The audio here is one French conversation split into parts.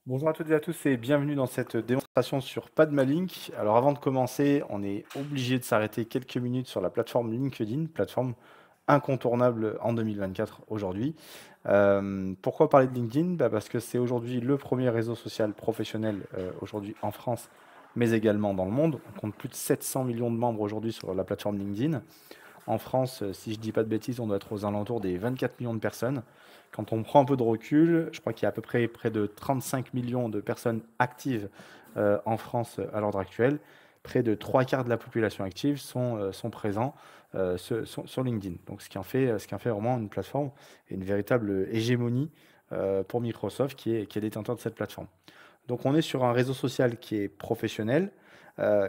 Bonjour à toutes et à tous et bienvenue dans cette démonstration sur Padmalink. Alors avant de commencer, on est obligé de s'arrêter quelques minutes sur la plateforme LinkedIn, plateforme incontournable en 2024 aujourd'hui. Pourquoi parler de LinkedIn? Parce que c'est aujourd'hui le premier réseau social professionnel aujourd'hui en France, mais également dans le monde. On compte plus de 700 millions de membres aujourd'hui sur la plateforme LinkedIn. En France, si je dis pas de bêtises, on doit être aux alentours des 24 millions de personnes. Quand on prend un peu de recul, je crois qu'il y a à peu près près de 35 millions de personnes actives en France à l'ordre actuel. Près de trois quarts de la population active sont présents sur LinkedIn. Donc, ce qui en fait vraiment une plateforme et une véritable hégémonie pour Microsoft qui est détenteur de cette plateforme. Donc on est sur un réseau social qui est professionnel,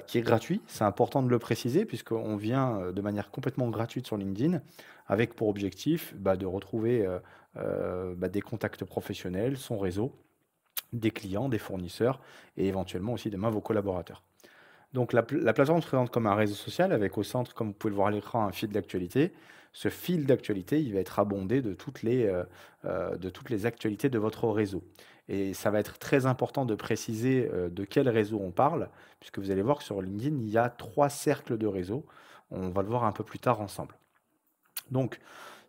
qui est gratuit. C'est important de le préciser puisqu'on vient de manière complètement gratuite sur LinkedIn avec pour objectif de retrouver des contacts professionnels, son réseau, des clients, des fournisseurs et éventuellement aussi demain vos collaborateurs. Donc la plateforme se présente comme un réseau social avec au centre, comme vous pouvez le voir à l'écran, un fil d'actualité. Ce fil d'actualité, il va être abondé de toutes les actualités de votre réseau. Et ça va être très important de préciser de quel réseau on parle, puisque vous allez voir que sur LinkedIn, il y a trois cercles de réseaux. On va le voir un peu plus tard ensemble. Donc,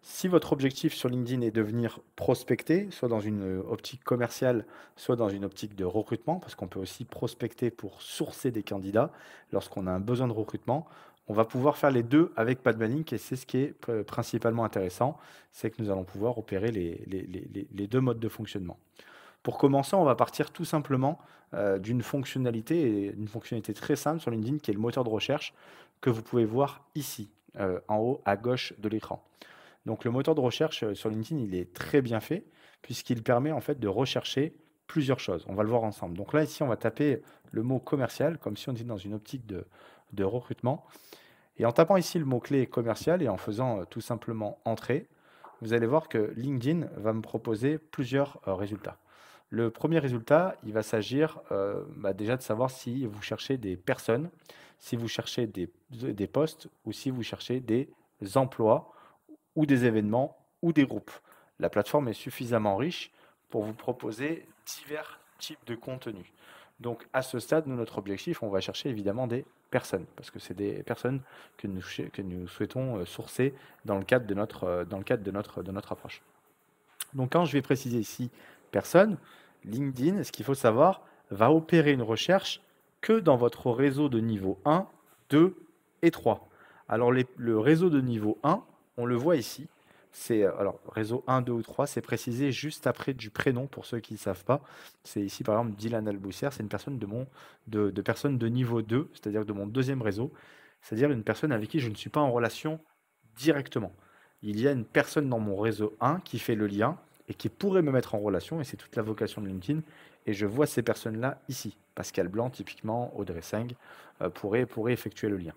si votre objectif sur LinkedIn est de venir prospecter, soit dans une optique commerciale, soit dans une optique de recrutement, parce qu'on peut aussi prospecter pour sourcer des candidats lorsqu'on a un besoin de recrutement, on va pouvoir faire les deux avec Padmalink et c'est ce qui est principalement intéressant, c'est que nous allons pouvoir opérer les deux modes de fonctionnement. Pour commencer, on va partir tout simplement d'une fonctionnalité, et une fonctionnalité très simple sur LinkedIn qui est le moteur de recherche que vous pouvez voir ici, en haut à gauche de l'écran. Donc le moteur de recherche sur LinkedIn, il est très bien fait puisqu'il permet en fait de rechercher plusieurs choses. On va le voir ensemble. Donc là, ici, on va taper le mot commercial comme si on était dans une optique de recrutement. Et en tapant ici le mot-clé commercial et en faisant tout simplement entrer, vous allez voir que LinkedIn va me proposer plusieurs résultats. Le premier résultat, il va s'agir déjà de savoir si vous cherchez des personnes, si vous cherchez des postes ou si vous cherchez des emplois ou des événements ou des groupes. La plateforme est suffisamment riche pour vous proposer divers types de contenus. Donc à ce stade, nous, notre objectif, on va chercher évidemment des personnes, parce que c'est des personnes que nous souhaitons sourcer dans le cadre de notre approche. Donc quand je vais préciser ici personne, LinkedIn, ce qu'il faut savoir, va opérer une recherche que dans votre réseau de niveau 1, 2 et 3. Alors le réseau de niveau 1, on le voit ici. C'est alors réseau 1, 2 ou 3, c'est précisé juste après du prénom pour ceux qui ne savent pas. C'est ici par exemple Dylan Alboussière, c'est une personne de personne de niveau 2, c'est-à-dire de mon deuxième réseau, c'est-à-dire une personne avec qui je ne suis pas en relation directement. Il y a une personne dans mon réseau 1 qui fait le lien et qui pourrait me mettre en relation, et c'est toute la vocation de LinkedIn. Et je vois ces personnes-là ici. Pascal Blanc, typiquement, Audrey Singh, pourrait effectuer le lien.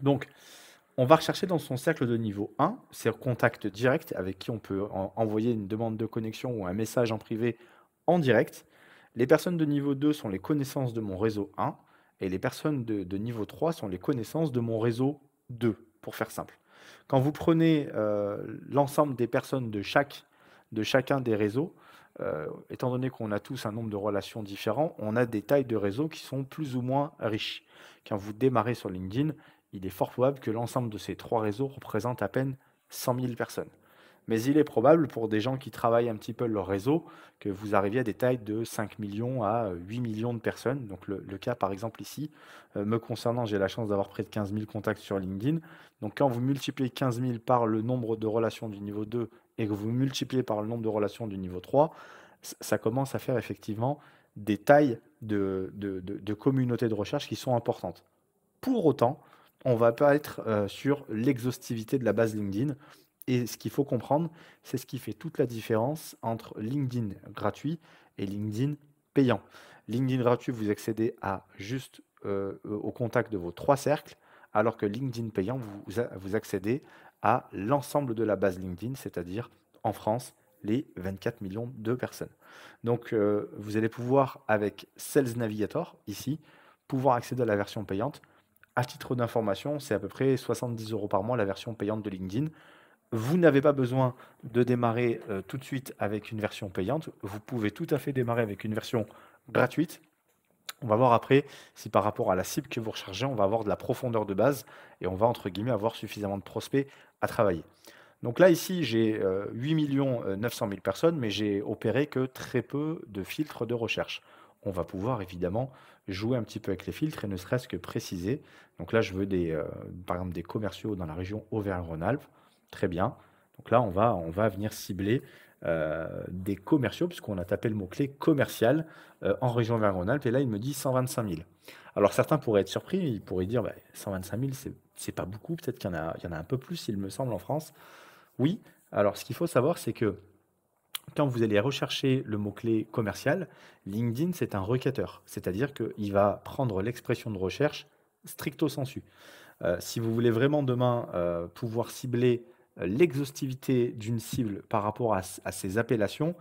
Donc, on va rechercher dans son cercle de niveau 1 ses contacts directs avec qui on peut envoyer une demande de connexion ou un message en privé en direct. Les personnes de niveau 2 sont les connaissances de mon réseau 1 et les personnes de niveau 3 sont les connaissances de mon réseau 2, pour faire simple. Quand vous prenez l'ensemble des personnes de chacun des réseaux, étant donné qu'on a tous un nombre de relations différents, on a des tailles de réseaux qui sont plus ou moins riches. Quand vous démarrez sur LinkedIn, il est fort probable que l'ensemble de ces trois réseaux représente à peine 100 000 personnes. Mais il est probable pour des gens qui travaillent un petit peu leur réseau que vous arriviez à des tailles de 5 millions à 8 millions de personnes. Donc le cas par exemple ici, me concernant, j'ai la chance d'avoir près de 15 000 contacts sur LinkedIn. Donc quand vous multipliez 15 000 par le nombre de relations du niveau 2 et que vous multipliez par le nombre de relations du niveau 3, ça commence à faire effectivement des tailles de communautés de recherche qui sont importantes. Pour autant, on ne va pas être sur l'exhaustivité de la base LinkedIn. Et ce qu'il faut comprendre, c'est ce qui fait toute la différence entre LinkedIn gratuit et LinkedIn payant. LinkedIn gratuit, vous accédez à juste au contact de vos trois cercles, alors que LinkedIn payant, vous accédez à l'ensemble de la base LinkedIn, c'est-à-dire en France, les 24 millions de personnes. Donc, vous allez pouvoir, avec Sales Navigator, ici, pouvoir accéder à la version payante. À titre d'information, c'est à peu près 70 € par mois la version payante de LinkedIn. Vous n'avez pas besoin de démarrer tout de suite avec une version payante. Vous pouvez tout à fait démarrer avec une version gratuite. On va voir après si par rapport à la cible que vous recherchez, on va avoir de la profondeur de base et on va entre guillemets avoir suffisamment de prospects à travailler. Donc là, ici, j'ai 8 900 000 personnes, mais j'ai opéré que très peu de filtres de recherche. On va pouvoir évidemment jouer un petit peu avec les filtres et ne serait-ce que préciser. Donc là, je veux par exemple des commerciaux dans la région Auvergne-Rhône-Alpes. Très bien. Donc là, on va venir cibler des commerciaux, puisqu'on a tapé le mot-clé commercial en région Auvergne-Rhône-Alpes. Et là, il me dit 125 000. Alors certains pourraient être surpris, ils pourraient dire bah, 125 000, c'est pas beaucoup, peut-être qu'il y en a un peu plus, il me semble, en France. Oui, alors ce qu'il faut savoir, c'est que quand vous allez rechercher le mot-clé commercial, LinkedIn, c'est un requêteur. C'est-à-dire qu'il va prendre l'expression de recherche stricto sensu. Si vous voulez vraiment demain pouvoir cibler l'exhaustivité d'une cible par rapport à ses appellations,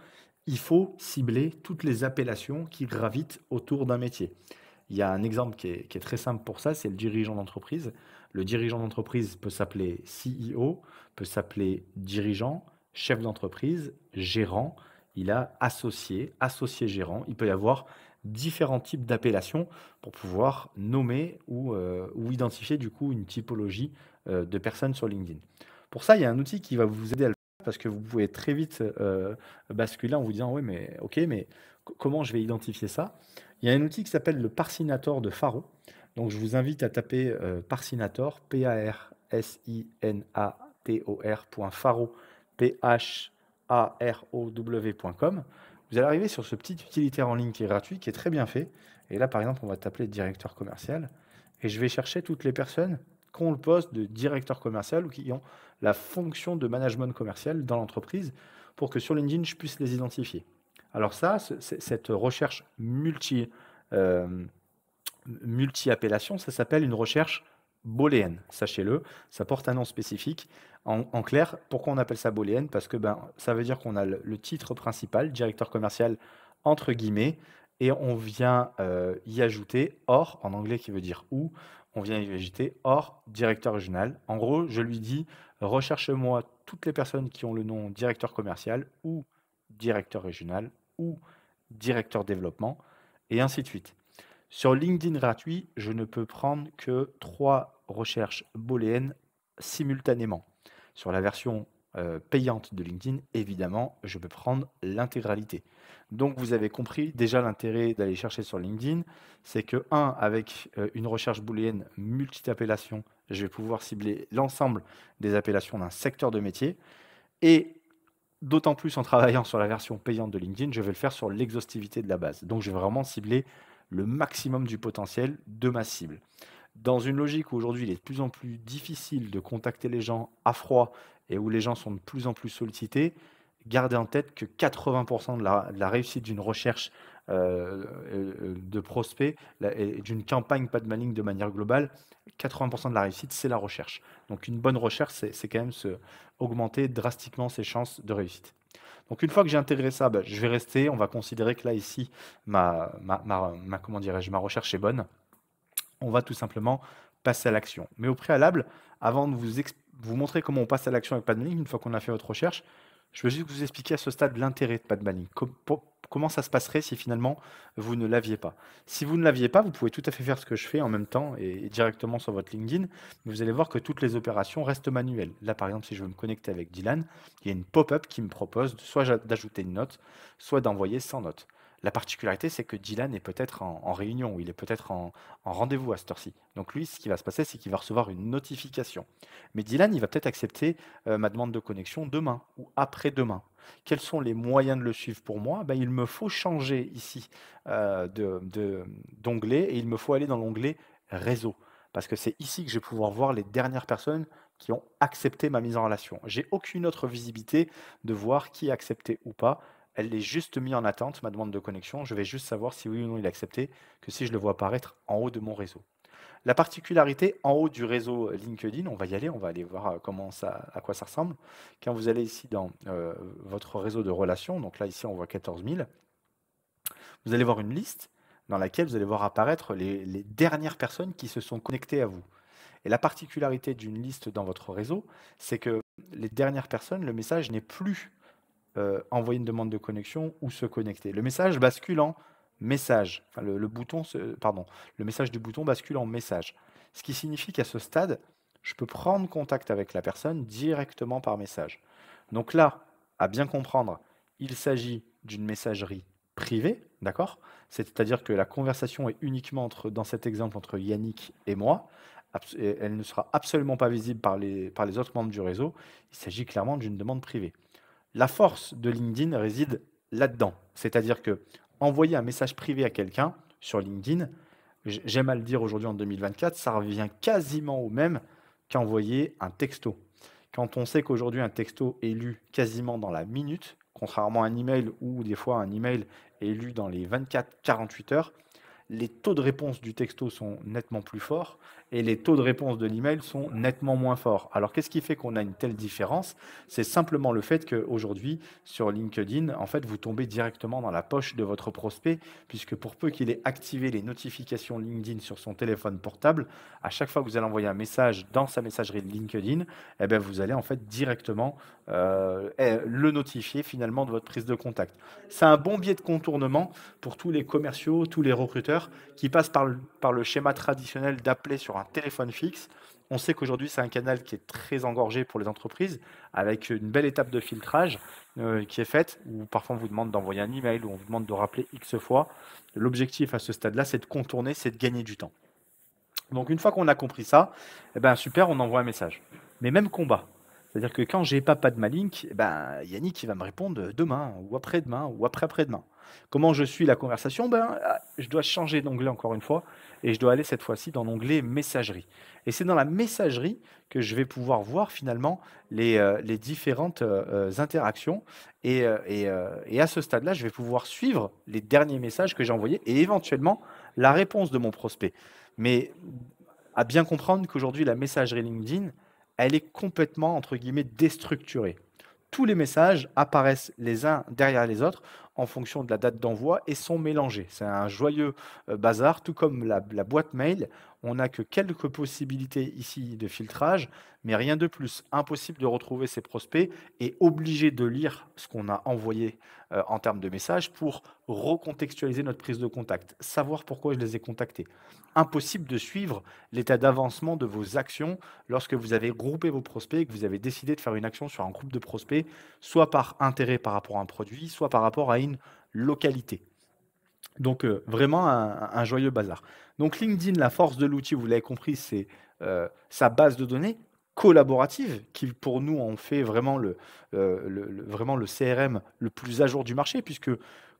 il faut cibler toutes les appellations qui gravitent autour d'un métier. Il y a un exemple qui est très simple pour ça, c'est le dirigeant d'entreprise. Le dirigeant d'entreprise peut s'appeler CEO, peut s'appeler dirigeant, chef d'entreprise, gérant. Il a associé, associé gérant. Il peut y avoir différents types d'appellations pour pouvoir nommer ou identifier du coup une typologie de personnes sur LinkedIn. Pour ça, il y a un outil qui va vous aider à le faire parce que vous pouvez très vite basculer en vous disant oui mais ok mais comment je vais identifier ça? Il y a un outil qui s'appelle le Parsinator de Faro. Donc, je vous invite à taper Parsinator, Parsinator.faro, Pharow.com. Vous allez arriver sur ce petit utilitaire en ligne qui est gratuit, qui est très bien fait. Et là, par exemple, on va t'appeler directeur commercial. Et je vais chercher toutes les personnes qui ont le poste de directeur commercial ou qui ont la fonction de management commercial dans l'entreprise pour que sur LinkedIn, je puisse les identifier. Alors ça, cette recherche euh, multi-appellation, ça s'appelle une recherche booléenne, sachez-le, ça porte un nom spécifique. En clair, pourquoi on appelle ça booléenne? Parce que ça veut dire qu'on a le titre principal, directeur commercial, entre guillemets, et on vient y ajouter or, en anglais qui veut dire ou, on vient y ajouter or, directeur régional. En gros, je lui dis, recherche-moi toutes les personnes qui ont le nom directeur commercial ou directeur régional ou directeur développement, et ainsi de suite. Sur LinkedIn gratuit, je ne peux prendre que 3 recherches booléennes simultanément. Sur la version payante de LinkedIn, évidemment, je peux prendre l'intégralité. Donc vous avez compris déjà l'intérêt d'aller chercher sur LinkedIn, c'est que avec une recherche booléenne multi-appellation, je vais pouvoir cibler l'ensemble des appellations d'un secteur de métier. Et d'autant plus en travaillant sur la version payante de LinkedIn, je vais le faire sur l'exhaustivité de la base. Donc, je vais vraiment cibler le maximum du potentiel de ma cible. Dans une logique où aujourd'hui il est de plus en plus difficile de contacter les gens à froid et où les gens sont de plus en plus sollicités, gardez en tête que 80% de la réussite d'une recherche de prospects et d'une campagne pas de mailing de manière globale, 80% de la réussite, c'est la recherche. Donc une bonne recherche, c'est quand même augmenter drastiquement ses chances de réussite. Donc une fois que j'ai intégré ça, je vais rester. On va considérer que là, ici, comment dirais-je, ma recherche est bonne. On va tout simplement passer à l'action. Mais au préalable, avant de vous montrer comment on passe à l'action avec Padmaling, une fois qu'on a fait votre recherche, je veux juste vous expliquer à ce stade l'intérêt de Padmaling. Comment ça se passerait si finalement vous ne l'aviez pas. Si vous ne l'aviez pas, vous pouvez tout à fait faire ce que je fais en même temps et directement sur votre LinkedIn, mais vous allez voir que toutes les opérations restent manuelles. Là, par exemple, si je veux me connecter avec Dylan, il y a une pop-up qui me propose soit d'ajouter une note, soit d'envoyer sans note. La particularité, c'est que Dylan est peut-être en réunion, ou il est peut-être en rendez-vous à cette heure-ci. Donc lui, ce qui va se passer, c'est qu'il va recevoir une notification. Mais Dylan, il va peut-être accepter ma demande de connexion demain ou après-demain. Quels sont les moyens de le suivre pour moi? Il me faut changer ici d'onglet et il me faut aller dans l'onglet réseau. Parce que c'est ici que je vais pouvoir voir les dernières personnes qui ont accepté ma mise en relation. J'ai aucune autre visibilité de voir qui a accepté ou pas. Elle est juste mise en attente, ma demande de connexion. Je vais juste savoir si oui ou non il a accepté, que si je le vois apparaître en haut de mon réseau. La particularité en haut du réseau LinkedIn, on va y aller, on va aller voir à quoi ça ressemble. Quand vous allez ici dans votre réseau de relations, donc là ici on voit 14 000, vous allez voir une liste dans laquelle vous allez voir apparaître les dernières personnes qui se sont connectées à vous. Et la particularité d'une liste dans votre réseau, c'est que les dernières personnes, le message n'est plus envoyer une demande de connexion ou se connecter. Le message bascule en message. Enfin, le bouton, pardon, le message du bouton bascule en message. Ce qui signifie qu'à ce stade, je peux prendre contact avec la personne directement par message. Donc là, à bien comprendre, il s'agit d'une messagerie privée, d'accord? C'est-à-dire que la conversation est uniquement dans cet exemple entre Yannick et moi. Et elle ne sera absolument pas visible par les autres membres du réseau. Il s'agit clairement d'une demande privée. La force de LinkedIn réside là-dedans. C'est-à-dire que envoyer un message privé à quelqu'un sur LinkedIn, j'aime à le dire aujourd'hui en 2024, ça revient quasiment au même qu'envoyer un texto. Quand on sait qu'aujourd'hui un texto est lu quasiment dans la minute, contrairement à un email où des fois un email est lu dans les 24-48 heures, les taux de réponse du texto sont nettement plus forts et les taux de réponse de l'email sont nettement moins forts. Alors, qu'est-ce qui fait qu'on a une telle différence? C'est simplement le fait qu'aujourd'hui, sur LinkedIn, en fait, vous tombez directement dans la poche de votre prospect, puisque pour peu qu'il ait activé les notifications LinkedIn sur son téléphone portable, à chaque fois que vous allez envoyer un message dans sa messagerie de LinkedIn, eh bien, vous allez en fait directement le notifier finalement de votre prise de contact. C'est un bon biais de contournement pour tous les commerciaux, tous les recruteurs qui passent par le schéma traditionnel d'appeler sur un téléphone fixe. On sait qu'aujourd'hui, c'est un canal qui est très engorgé pour les entreprises, avec une belle étape de filtrage qui est faite, où parfois on vous demande d'envoyer un email, ou on vous demande de rappeler X fois. L'objectif à ce stade-là, c'est de contourner, c'est de gagner du temps. Donc une fois qu'on a compris ça, eh ben, super, on envoie un message. Mais même combat. C'est-à-dire que quand j'ai pas de Malink, eh ben, Yannick il va me répondre demain, ou après-demain, ou après-après-demain. Comment je suis la conversation? Je dois changer d'onglet encore une fois, et je dois aller cette fois-ci dans l'onglet messagerie. Et c'est dans la messagerie que je vais pouvoir voir finalement les différentes interactions. Et à ce stade-là, je vais pouvoir suivre les derniers messages que j'ai envoyés et éventuellement la réponse de mon prospect. Mais à bien comprendre qu'aujourd'hui, la messagerie LinkedIn, elle est complètement, entre guillemets, déstructurée. Tous les messages apparaissent les uns derrière les autres en fonction de la date d'envoi et sont mélangés. C'est un joyeux bazar, tout comme la boîte mail. On n'a que quelques possibilités ici de filtrage, mais rien de plus. Impossible de retrouver ses prospects et obligé de lire ce qu'on a envoyé en termes de messages pour recontextualiser notre prise de contact, savoir pourquoi je les ai contactés. Impossible de suivre l'état d'avancement de vos actions lorsque vous avez groupé vos prospects et que vous avez décidé de faire une action sur un groupe de prospects, soit par intérêt par rapport à un produit, soit par rapport à une localité. Donc vraiment un joyeux bazar. Donc LinkedIn, la force de l'outil, vous l'avez compris, c'est sa base de données collaborative qui pour nous en fait vraiment vraiment le CRM le plus à jour du marché, puisque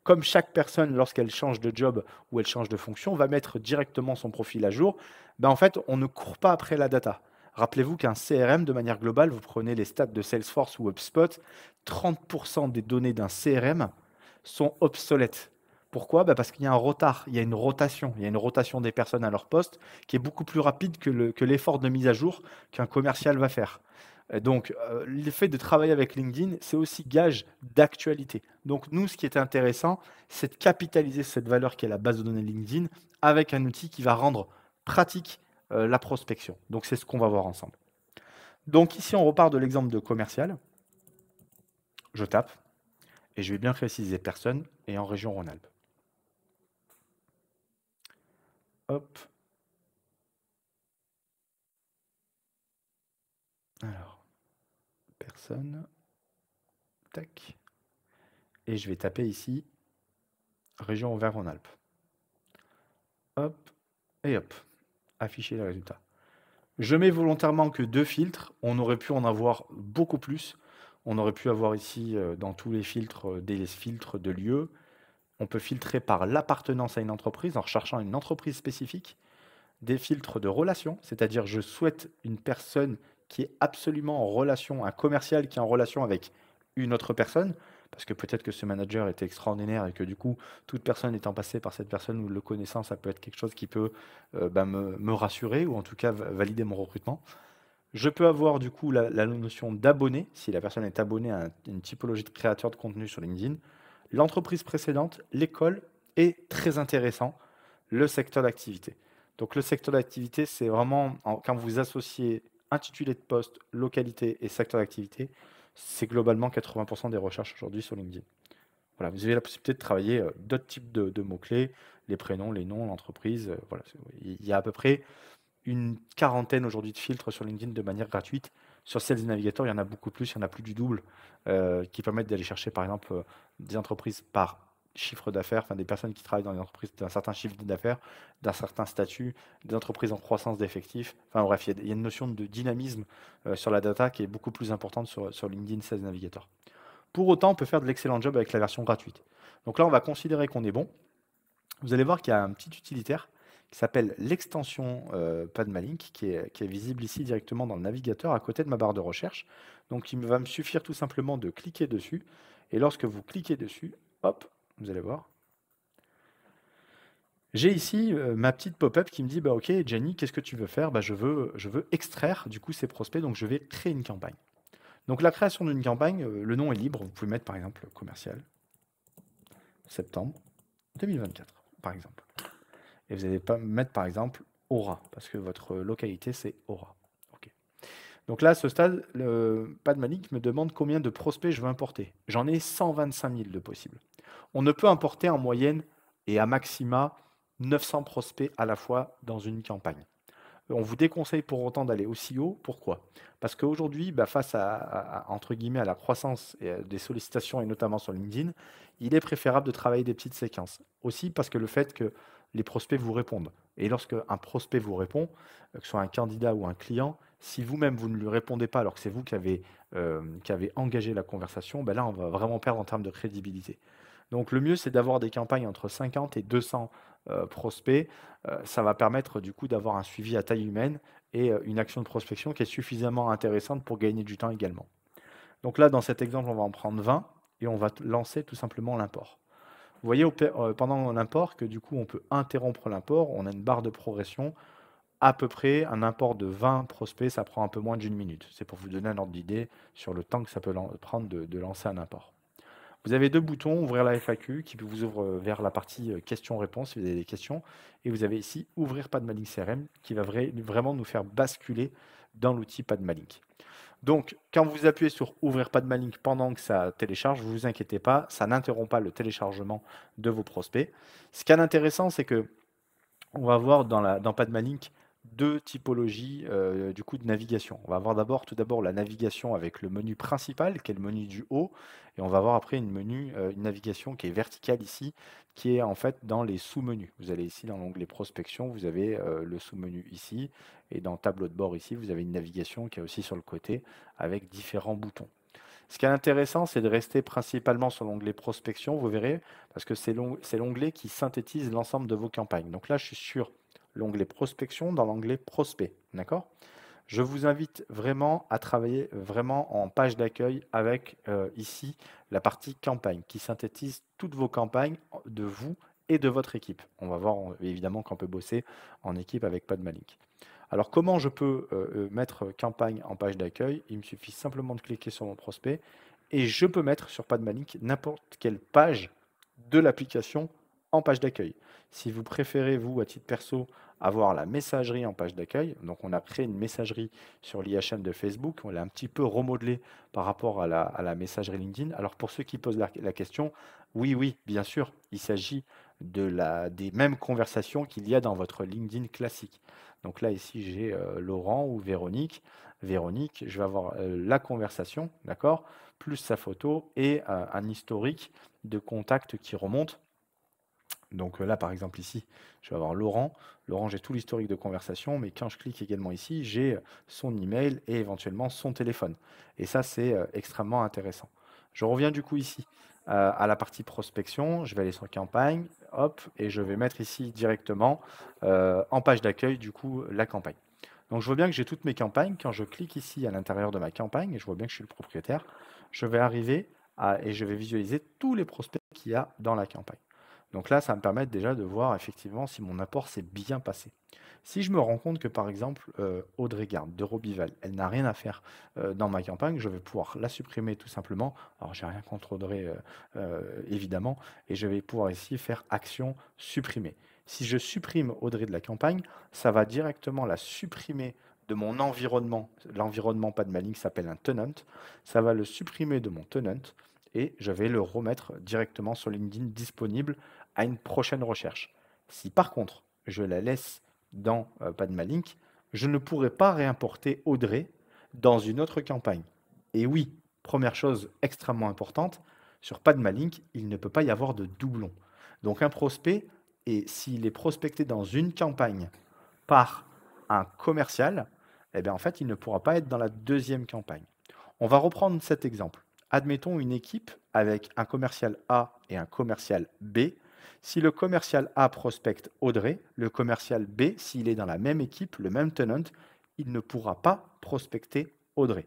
comme chaque personne, lorsqu'elle change de job ou elle change de fonction, va mettre directement son profil à jour, ben en fait, on ne court pas après la data. Rappelez-vous qu'un CRM, de manière globale, vous prenez les stats de Salesforce ou HubSpot, 30% des données d'un CRM sont obsolètes. Pourquoi? Parce qu'il y a un retard, il y a une rotation. Il y a une rotation des personnes à leur poste qui est beaucoup plus rapide que l'effort de mise à jour qu'un commercial va faire. Donc, le fait de travailler avec LinkedIn, c'est aussi gage d'actualité. Donc, nous, ce qui est intéressant, c'est de capitaliser cette valeur qui est la base de données LinkedIn avec un outil qui va rendre pratique la prospection. Donc, c'est ce qu'on va voir ensemble. Donc, ici, on repart de l'exemple de commercial. Je tape et je vais bien préciser personne et en région Rhône-Alpes. Hop. Alors, personne. Tac. Et je vais taper ici région Auvergne-Rhône-Alpes. Hop. Et hop. Afficher les résultats. Je mets volontairement que 2 filtres. On aurait pu en avoir beaucoup plus. On aurait pu avoir ici, dans tous les filtres, des filtres de lieu. On peut filtrer par l'appartenance à une entreprise en recherchant une entreprise spécifique. Des filtres de relation, c'est-à-dire je souhaite une personne qui est absolument en relation, un commercial qui est en relation avec une autre personne, parce que peut-être que ce manager était extraordinaire et que du coup, toute personne étant passée par cette personne ou le connaissant, ça peut être quelque chose qui peut me rassurer ou en tout cas valider mon recrutement. Je peux avoir du coup la notion d'abonné, si la personne est abonnée à une typologie de créateur de contenu sur LinkedIn. L'entreprise précédente, l'école et très intéressant, le secteur d'activité. Donc le secteur d'activité, c'est vraiment quand vous associez intitulé de poste, localité et secteur d'activité, c'est globalement 80% des recherches aujourd'hui sur LinkedIn. Voilà, vous avez la possibilité de travailler d'autres types de mots-clés, les prénoms, les noms, l'entreprise. Voilà, il y a à peu près une quarantaine aujourd'hui de filtres sur LinkedIn de manière gratuite. Sur Sales Navigator, il y en a beaucoup plus, il y en a plus du double, qui permettent d'aller chercher par exemple des entreprises par chiffre d'affaires, enfin des personnes qui travaillent dans des entreprises d'un certain chiffre d'affaires, d'un certain statut, des entreprises en croissance d'effectifs. Enfin bref, il y a une notion de dynamisme sur la data qui est beaucoup plus importante sur LinkedIn Sales Navigator. Pour autant, on peut faire de l'excellent job avec la version gratuite. Donc là, on va considérer qu'on est bon. Vous allez voir qu'il y a un petit utilitaire qui s'appelle l'extension Padmalink, qui est visible ici directement dans le navigateur à côté de ma barre de recherche. Donc il va me suffire tout simplement de cliquer dessus. Et lorsque vous cliquez dessus, hop, vous allez voir. J'ai ici ma petite pop-up qui me dit, bah, OK, Jenny, qu'est-ce que tu veux faire? Bah, je veux extraire du coup ces prospects, donc je vais créer une campagne. Donc la création d'une campagne, le nom est libre. Vous pouvez mettre par exemple commercial, septembre 2024, par exemple. Et vous n'allez pas mettre par exemple Aura, parce que votre localité c'est Aura. Ok. Donc là, à ce stade, le Padmanic me demande combien de prospects je veux importer. J'en ai 125 000 de possibles. On ne peut importer en moyenne et à maxima 900 prospects à la fois dans une campagne. On vous déconseille pour autant d'aller aussi haut. Pourquoi? Parce qu'aujourd'hui, face entre guillemets, à la croissance et des sollicitations, et notamment sur LinkedIn, il est préférable de travailler des petites séquences. Aussi parce que le fait que les prospects vous répondent. Et lorsque un prospect vous répond, que ce soit un candidat ou un client, si vous-même vous ne lui répondez pas alors que c'est vous qui avez engagé la conversation, là on va vraiment perdre en termes de crédibilité. Donc le mieux c'est d'avoir des campagnes entre 50 et 200 prospects. Ça va permettre du coup d'avoir un suivi à taille humaine et une action de prospection qui est suffisamment intéressante pour gagner du temps également. Donc là, dans cet exemple, on va en prendre 20 et on va lancer tout simplement l'import. Vous voyez pendant l'import que du coup, on peut interrompre l'import. On a une barre de progression. À peu près, un import de 20 prospects, ça prend un peu moins d'une minute. C'est pour vous donner un ordre d'idée sur le temps que ça peut prendre de lancer un import. Vous avez deux boutons, ouvrir la FAQ, qui vous ouvre vers la partie questions-réponses si vous avez des questions. Et vous avez ici ouvrir Padmalink CRM, qui va vraiment nous faire basculer dans l'outil Padmalink. Donc, quand vous appuyez sur ouvrir Padmalink pendant que ça télécharge, ne vous inquiétez pas, ça n'interrompt pas le téléchargement de vos prospects. Ce qui est intéressant, c'est que on va voir dans Padmalink deux typologies du coup de navigation. On va avoir tout d'abord la navigation avec le menu principal, qui est le menu du haut, et on va avoir après une navigation qui est verticale ici, qui est en fait dans les sous-menus. Vous allez ici dans l'onglet prospection, vous avez le sous-menu ici, et dans tableau de bord ici, vous avez une navigation qui est aussi sur le côté avec différents boutons. Ce qui est intéressant, c'est de rester principalement sur l'onglet prospection, vous verrez, parce que c'est l'onglet qui synthétise l'ensemble de vos campagnes. Donc là, je suis sur l'onglet prospection dans l'onglet prospect. D'accord? Je vous invite vraiment à travailler vraiment en page d'accueil avec ici la partie campagne qui synthétise toutes vos campagnes de vous et de votre équipe. On va voir évidemment qu'on peut bosser en équipe avec Padmalink. Alors, comment je peux mettre campagne en page d'accueil? Il me suffit simplement de cliquer sur mon prospect et je peux mettre sur Padmalink n'importe quelle page de l'application en page d'accueil. Si vous préférez, vous, à titre perso, avoir la messagerie en page d'accueil, donc on a créé une messagerie sur l'IHM de Facebook, on l'a un petit peu remodelé par rapport à la messagerie LinkedIn. Alors, pour ceux qui posent la question, oui, bien sûr, il s'agit des mêmes conversations qu'il y a dans votre LinkedIn classique. Donc là, ici, j'ai Laurent ou Véronique. Véronique, je vais avoir la conversation, d'accord, plus sa photo et un historique de contacts qui remonte. Donc là, par exemple, ici, je vais avoir Laurent. Laurent, j'ai tout l'historique de conversation, mais quand je clique également ici, j'ai son email et éventuellement son téléphone. Et ça, c'est extrêmement intéressant. Je reviens du coup ici à la partie prospection. Je vais aller sur campagne, hop, et je vais mettre ici directement en page d'accueil, du coup, la campagne. Donc je vois bien que j'ai toutes mes campagnes. Quand je clique ici à l'intérieur de ma campagne, et je vois bien que je suis le propriétaire, je vais arriver et je vais visualiser tous les prospects qu'il y a dans la campagne. Donc là, ça va me permettre déjà de voir effectivement si mon apport s'est bien passé. Si je me rends compte que par exemple, Audrey Garde de Robival, elle n'a rien à faire dans ma campagne, je vais pouvoir la supprimer tout simplement. Alors, j'ai rien contre Audrey, évidemment, et je vais pouvoir ici faire action supprimer. Si je supprime Audrey de la campagne, ça va directement la supprimer de mon environnement. L'environnement PadMalink s'appelle un tenant. Ça va le supprimer de mon tenant et je vais le remettre directement sur LinkedIn disponible à une prochaine recherche. Si par contre, je la laisse dans PadMalink, je ne pourrai pas réimporter Audrey dans une autre campagne. Et oui, première chose extrêmement importante, sur PadMalink, il ne peut pas y avoir de doublon. Donc un prospect, et s'il est prospecté dans une campagne par un commercial, eh bien, en fait, il ne pourra pas être dans la deuxième campagne. On va reprendre cet exemple. Admettons une équipe avec un commercial A et un commercial B. Si le commercial A prospecte Audrey, le commercial B, s'il est dans la même équipe, le même tenant, il ne pourra pas prospecter Audrey.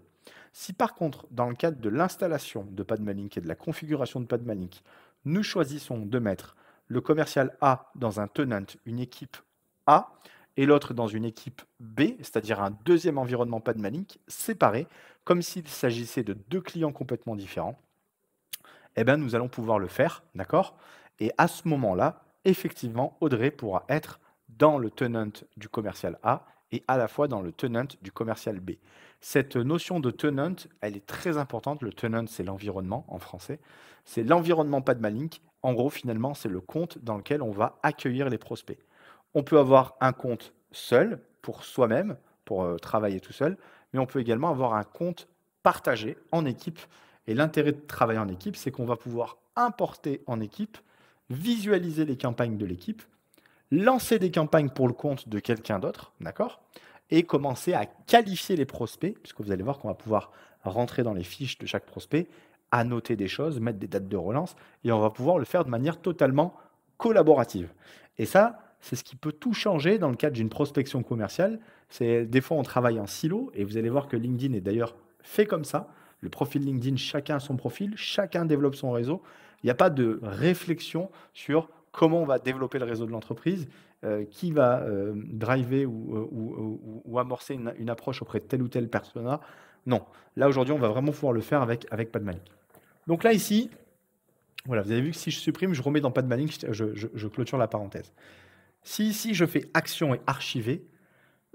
Si par contre, dans le cadre de l'installation de PadMalink et de la configuration de PadMalink, nous choisissons de mettre le commercial A dans un tenant, une équipe A, et l'autre dans une équipe B, c'est-à-dire un deuxième environnement PadMalink séparé, comme s'il s'agissait de deux clients complètement différents, eh bien, nous allons pouvoir le faire, d'accord? Et à ce moment-là, effectivement, Audrey pourra être dans le tenant du commercial A et à la fois dans le tenant du commercial B. Cette notion de tenant, elle est très importante. Le tenant, c'est l'environnement en français. C'est l'environnement PadMalink. En gros, finalement, c'est le compte dans lequel on va accueillir les prospects. On peut avoir un compte seul pour soi-même, pour travailler tout seul, mais on peut également avoir un compte partagé en équipe. Et l'intérêt de travailler en équipe, c'est qu'on va pouvoir importer en équipe, visualiser les campagnes de l'équipe, lancer des campagnes pour le compte de quelqu'un d'autre, d'accord? Et commencer à qualifier les prospects, puisque vous allez voir qu'on va pouvoir rentrer dans les fiches de chaque prospect, annoter des choses, mettre des dates de relance, et on va pouvoir le faire de manière totalement collaborative. Et ça, c'est ce qui peut tout changer dans le cadre d'une prospection commerciale. C'est des fois on travaille en silo, et vous allez voir que LinkedIn est d'ailleurs fait comme ça. Le profil LinkedIn, chacun a son profil, chacun développe son réseau. Il n'y a pas de réflexion sur comment on va développer le réseau de l'entreprise, qui va driver ou amorcer une approche auprès de tel ou tel persona. Non, là aujourd'hui, on va vraiment pouvoir le faire avec PadMalink. Donc là, ici, voilà, vous avez vu que si je supprime, je remets dans PadMalink, je clôture la parenthèse. Si ici, je fais action et archiver,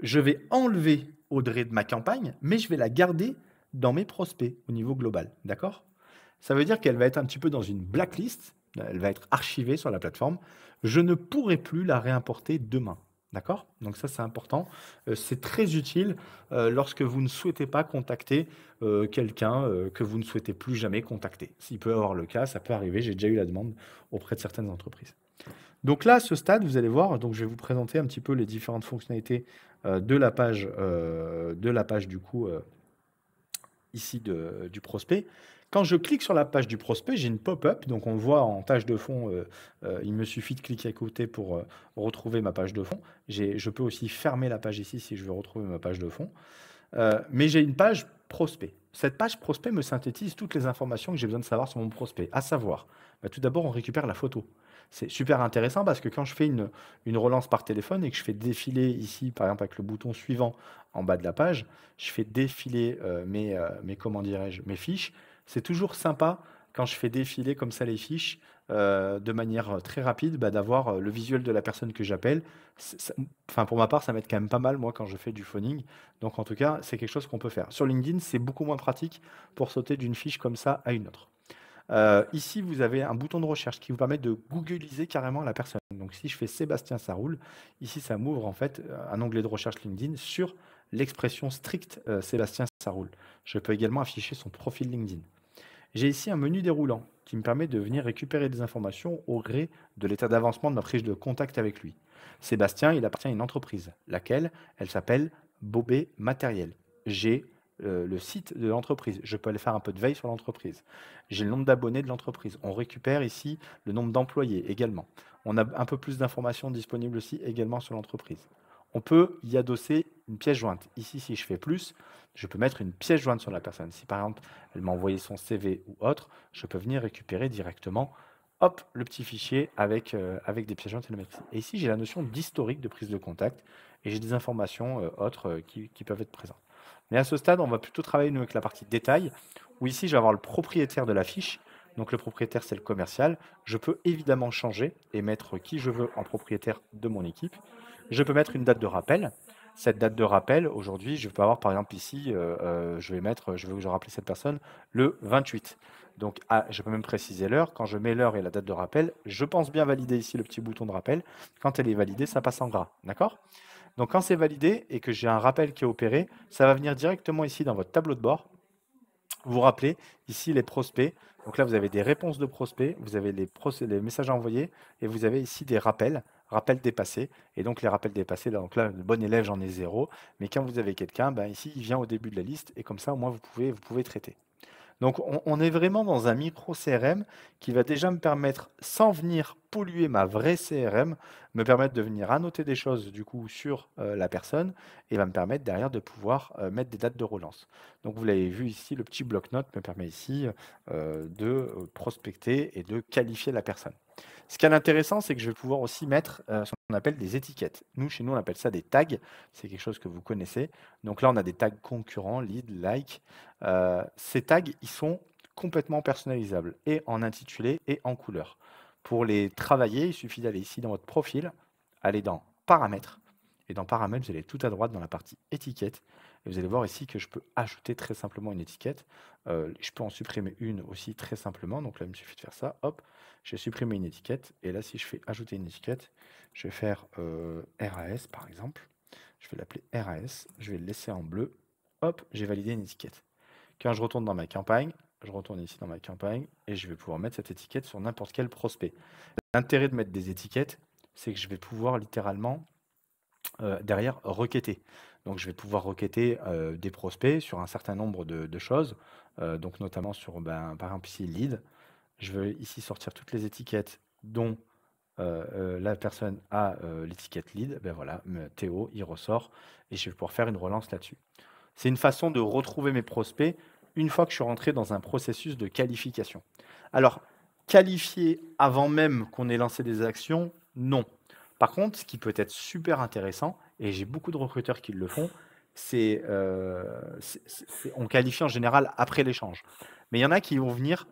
je vais enlever Audrey de ma campagne, mais je vais la garder dans mes prospects au niveau global. D'accord? Ça veut dire qu'elle va être un petit peu dans une blacklist, elle va être archivée sur la plateforme. Je ne pourrai plus la réimporter demain. D'accord? Donc ça, c'est important. C'est très utile lorsque vous ne souhaitez pas contacter quelqu'un que vous ne souhaitez plus jamais contacter. S'il peut y avoir le cas, ça peut arriver. J'ai déjà eu la demande auprès de certaines entreprises. Donc là, à ce stade, vous allez voir, donc je vais vous présenter un petit peu les différentes fonctionnalités de la page du coup ici du prospect. Quand je clique sur la page du prospect, j'ai une pop-up, donc on voit en tâche de fond, il me suffit de cliquer à côté pour retrouver ma page de fond. Je peux aussi fermer la page ici si je veux retrouver ma page de fond. Mais j'ai une page prospect. Cette page prospect me synthétise toutes les informations que j'ai besoin de savoir sur mon prospect. À savoir, tout d'abord, on récupère la photo. C'est super intéressant parce que quand je fais une relance par téléphone et que je fais défiler ici, par exemple avec le bouton suivant en bas de la page, je fais défiler comment dirais-je, mes fiches. C'est toujours sympa quand je fais défiler comme ça les fiches de manière très rapide, d'avoir le visuel de la personne que j'appelle. Enfin, pour ma part, ça m'aide quand même pas mal, moi, quand je fais du phoning. Donc, en tout cas, c'est quelque chose qu'on peut faire. Sur LinkedIn, c'est beaucoup moins pratique pour sauter d'une fiche comme ça à une autre. Ici, vous avez un bouton de recherche qui vous permet de googliser carrément la personne. Donc, si je fais Sébastien Saroul, ici, ça m'ouvre en fait un onglet de recherche LinkedIn sur l'expression stricte Sébastien Saroul. Je peux également afficher son profil LinkedIn. J'ai ici un menu déroulant qui me permet de venir récupérer des informations au gré de l'état d'avancement de ma prise de contact avec lui. Sébastien, il appartient à une entreprise, laquelle elle s'appelle Bobé Matériel. J'ai le site de l'entreprise. Je peux aller faire un peu de veille sur l'entreprise. J'ai le nombre d'abonnés de l'entreprise. On récupère ici le nombre d'employés également. On a un peu plus d'informations disponibles aussi également sur l'entreprise. On peut y adosser une pièce jointe. Ici, si je fais plus, je peux mettre une pièce jointe sur la personne. Si par exemple, elle m'a envoyé son CV ou autre, je peux venir récupérer directement, hop, le petit fichier avec des pièces jointes et le mettre ici. Et ici, j'ai la notion d'historique de prise de contact et j'ai des informations autres qui peuvent être présentes. Mais à ce stade, on va plutôt travailler nous, avec la partie détail, où ici, je vais avoir le propriétaire de la fiche. Donc le propriétaire, c'est le commercial. Je peux évidemment changer et mettre qui je veux en propriétaire de mon équipe. Je peux mettre une date de rappel. cette date de rappel, aujourd'hui, je peux avoir par exemple ici, je vais mettre, je veux que je rappelle cette personne le 28. Donc je peux même préciser l'heure. Quand je mets l'heure et la date de rappel, je pense bien valider ici le petit bouton de rappel. Quand elle est validée, ça passe en gras. D'accord? Donc quand c'est validé et que j'ai un rappel qui est opéré, ça va venir directement ici dans votre tableau de bord. Vous rappelez ici les prospects. Donc là, vous avez des réponses de prospects, vous avez les messages envoyés et vous avez ici des rappels dépassés. Et donc les rappels dépassés, donc là, le bon élève, j'en ai 0. Mais quand vous avez quelqu'un, ben, ici, il vient au début de la liste et comme ça, au moins, vous pouvez traiter. Donc, on est vraiment dans un micro CRM qui va déjà me permettre, sans venir polluer ma vraie CRM, me permettre de venir annoter des choses du coup sur la personne et va me permettre derrière de pouvoir mettre des dates de relance. Donc, vous l'avez vu ici, le petit bloc-notes me permet ici de prospecter et de qualifier la personne. Ce qui est intéressant, c'est que je vais pouvoir aussi mettre ce qu'on appelle des étiquettes. Nous, chez nous, on appelle ça des tags. C'est quelque chose que vous connaissez. Donc là, on a des tags concurrents, lead, like. Ces tags, ils sont complètement personnalisables, et en intitulé et en couleur. Pour les travailler, il suffit d'aller ici dans votre profil, aller dans Paramètres, et dans Paramètres, vous allez tout à droite dans la partie étiquette, et vous allez voir ici que je peux ajouter très simplement une étiquette. Je peux en supprimer une aussi très simplement, donc là, il me suffit de faire ça, hop, j'ai supprimé une étiquette, et là, si je fais ajouter une étiquette, je vais faire RAS par exemple, je vais l'appeler RAS, je vais le laisser en bleu, hop, j'ai validé une étiquette. Quand je retourne dans ma campagne, je retourne ici dans ma campagne et je vais pouvoir mettre cette étiquette sur n'importe quel prospect. L'intérêt de mettre des étiquettes, c'est que je vais pouvoir littéralement derrière requêter. Donc je vais pouvoir requêter des prospects sur un certain nombre de choses, donc notamment sur, par exemple ici, lead. Je vais ici sortir toutes les étiquettes dont la personne a l'étiquette lead. Ben voilà, Théo, il ressort et je vais pouvoir faire une relance là-dessus. C'est une façon de retrouver mes prospects une fois que je suis rentré dans un processus de qualification. Alors, qualifier avant même qu'on ait lancé des actions, non. Par contre, ce qui peut être super intéressant, et j'ai beaucoup de recruteurs qui le font, c'est on qualifie en général après l'échange. Mais il y en a qui vont venir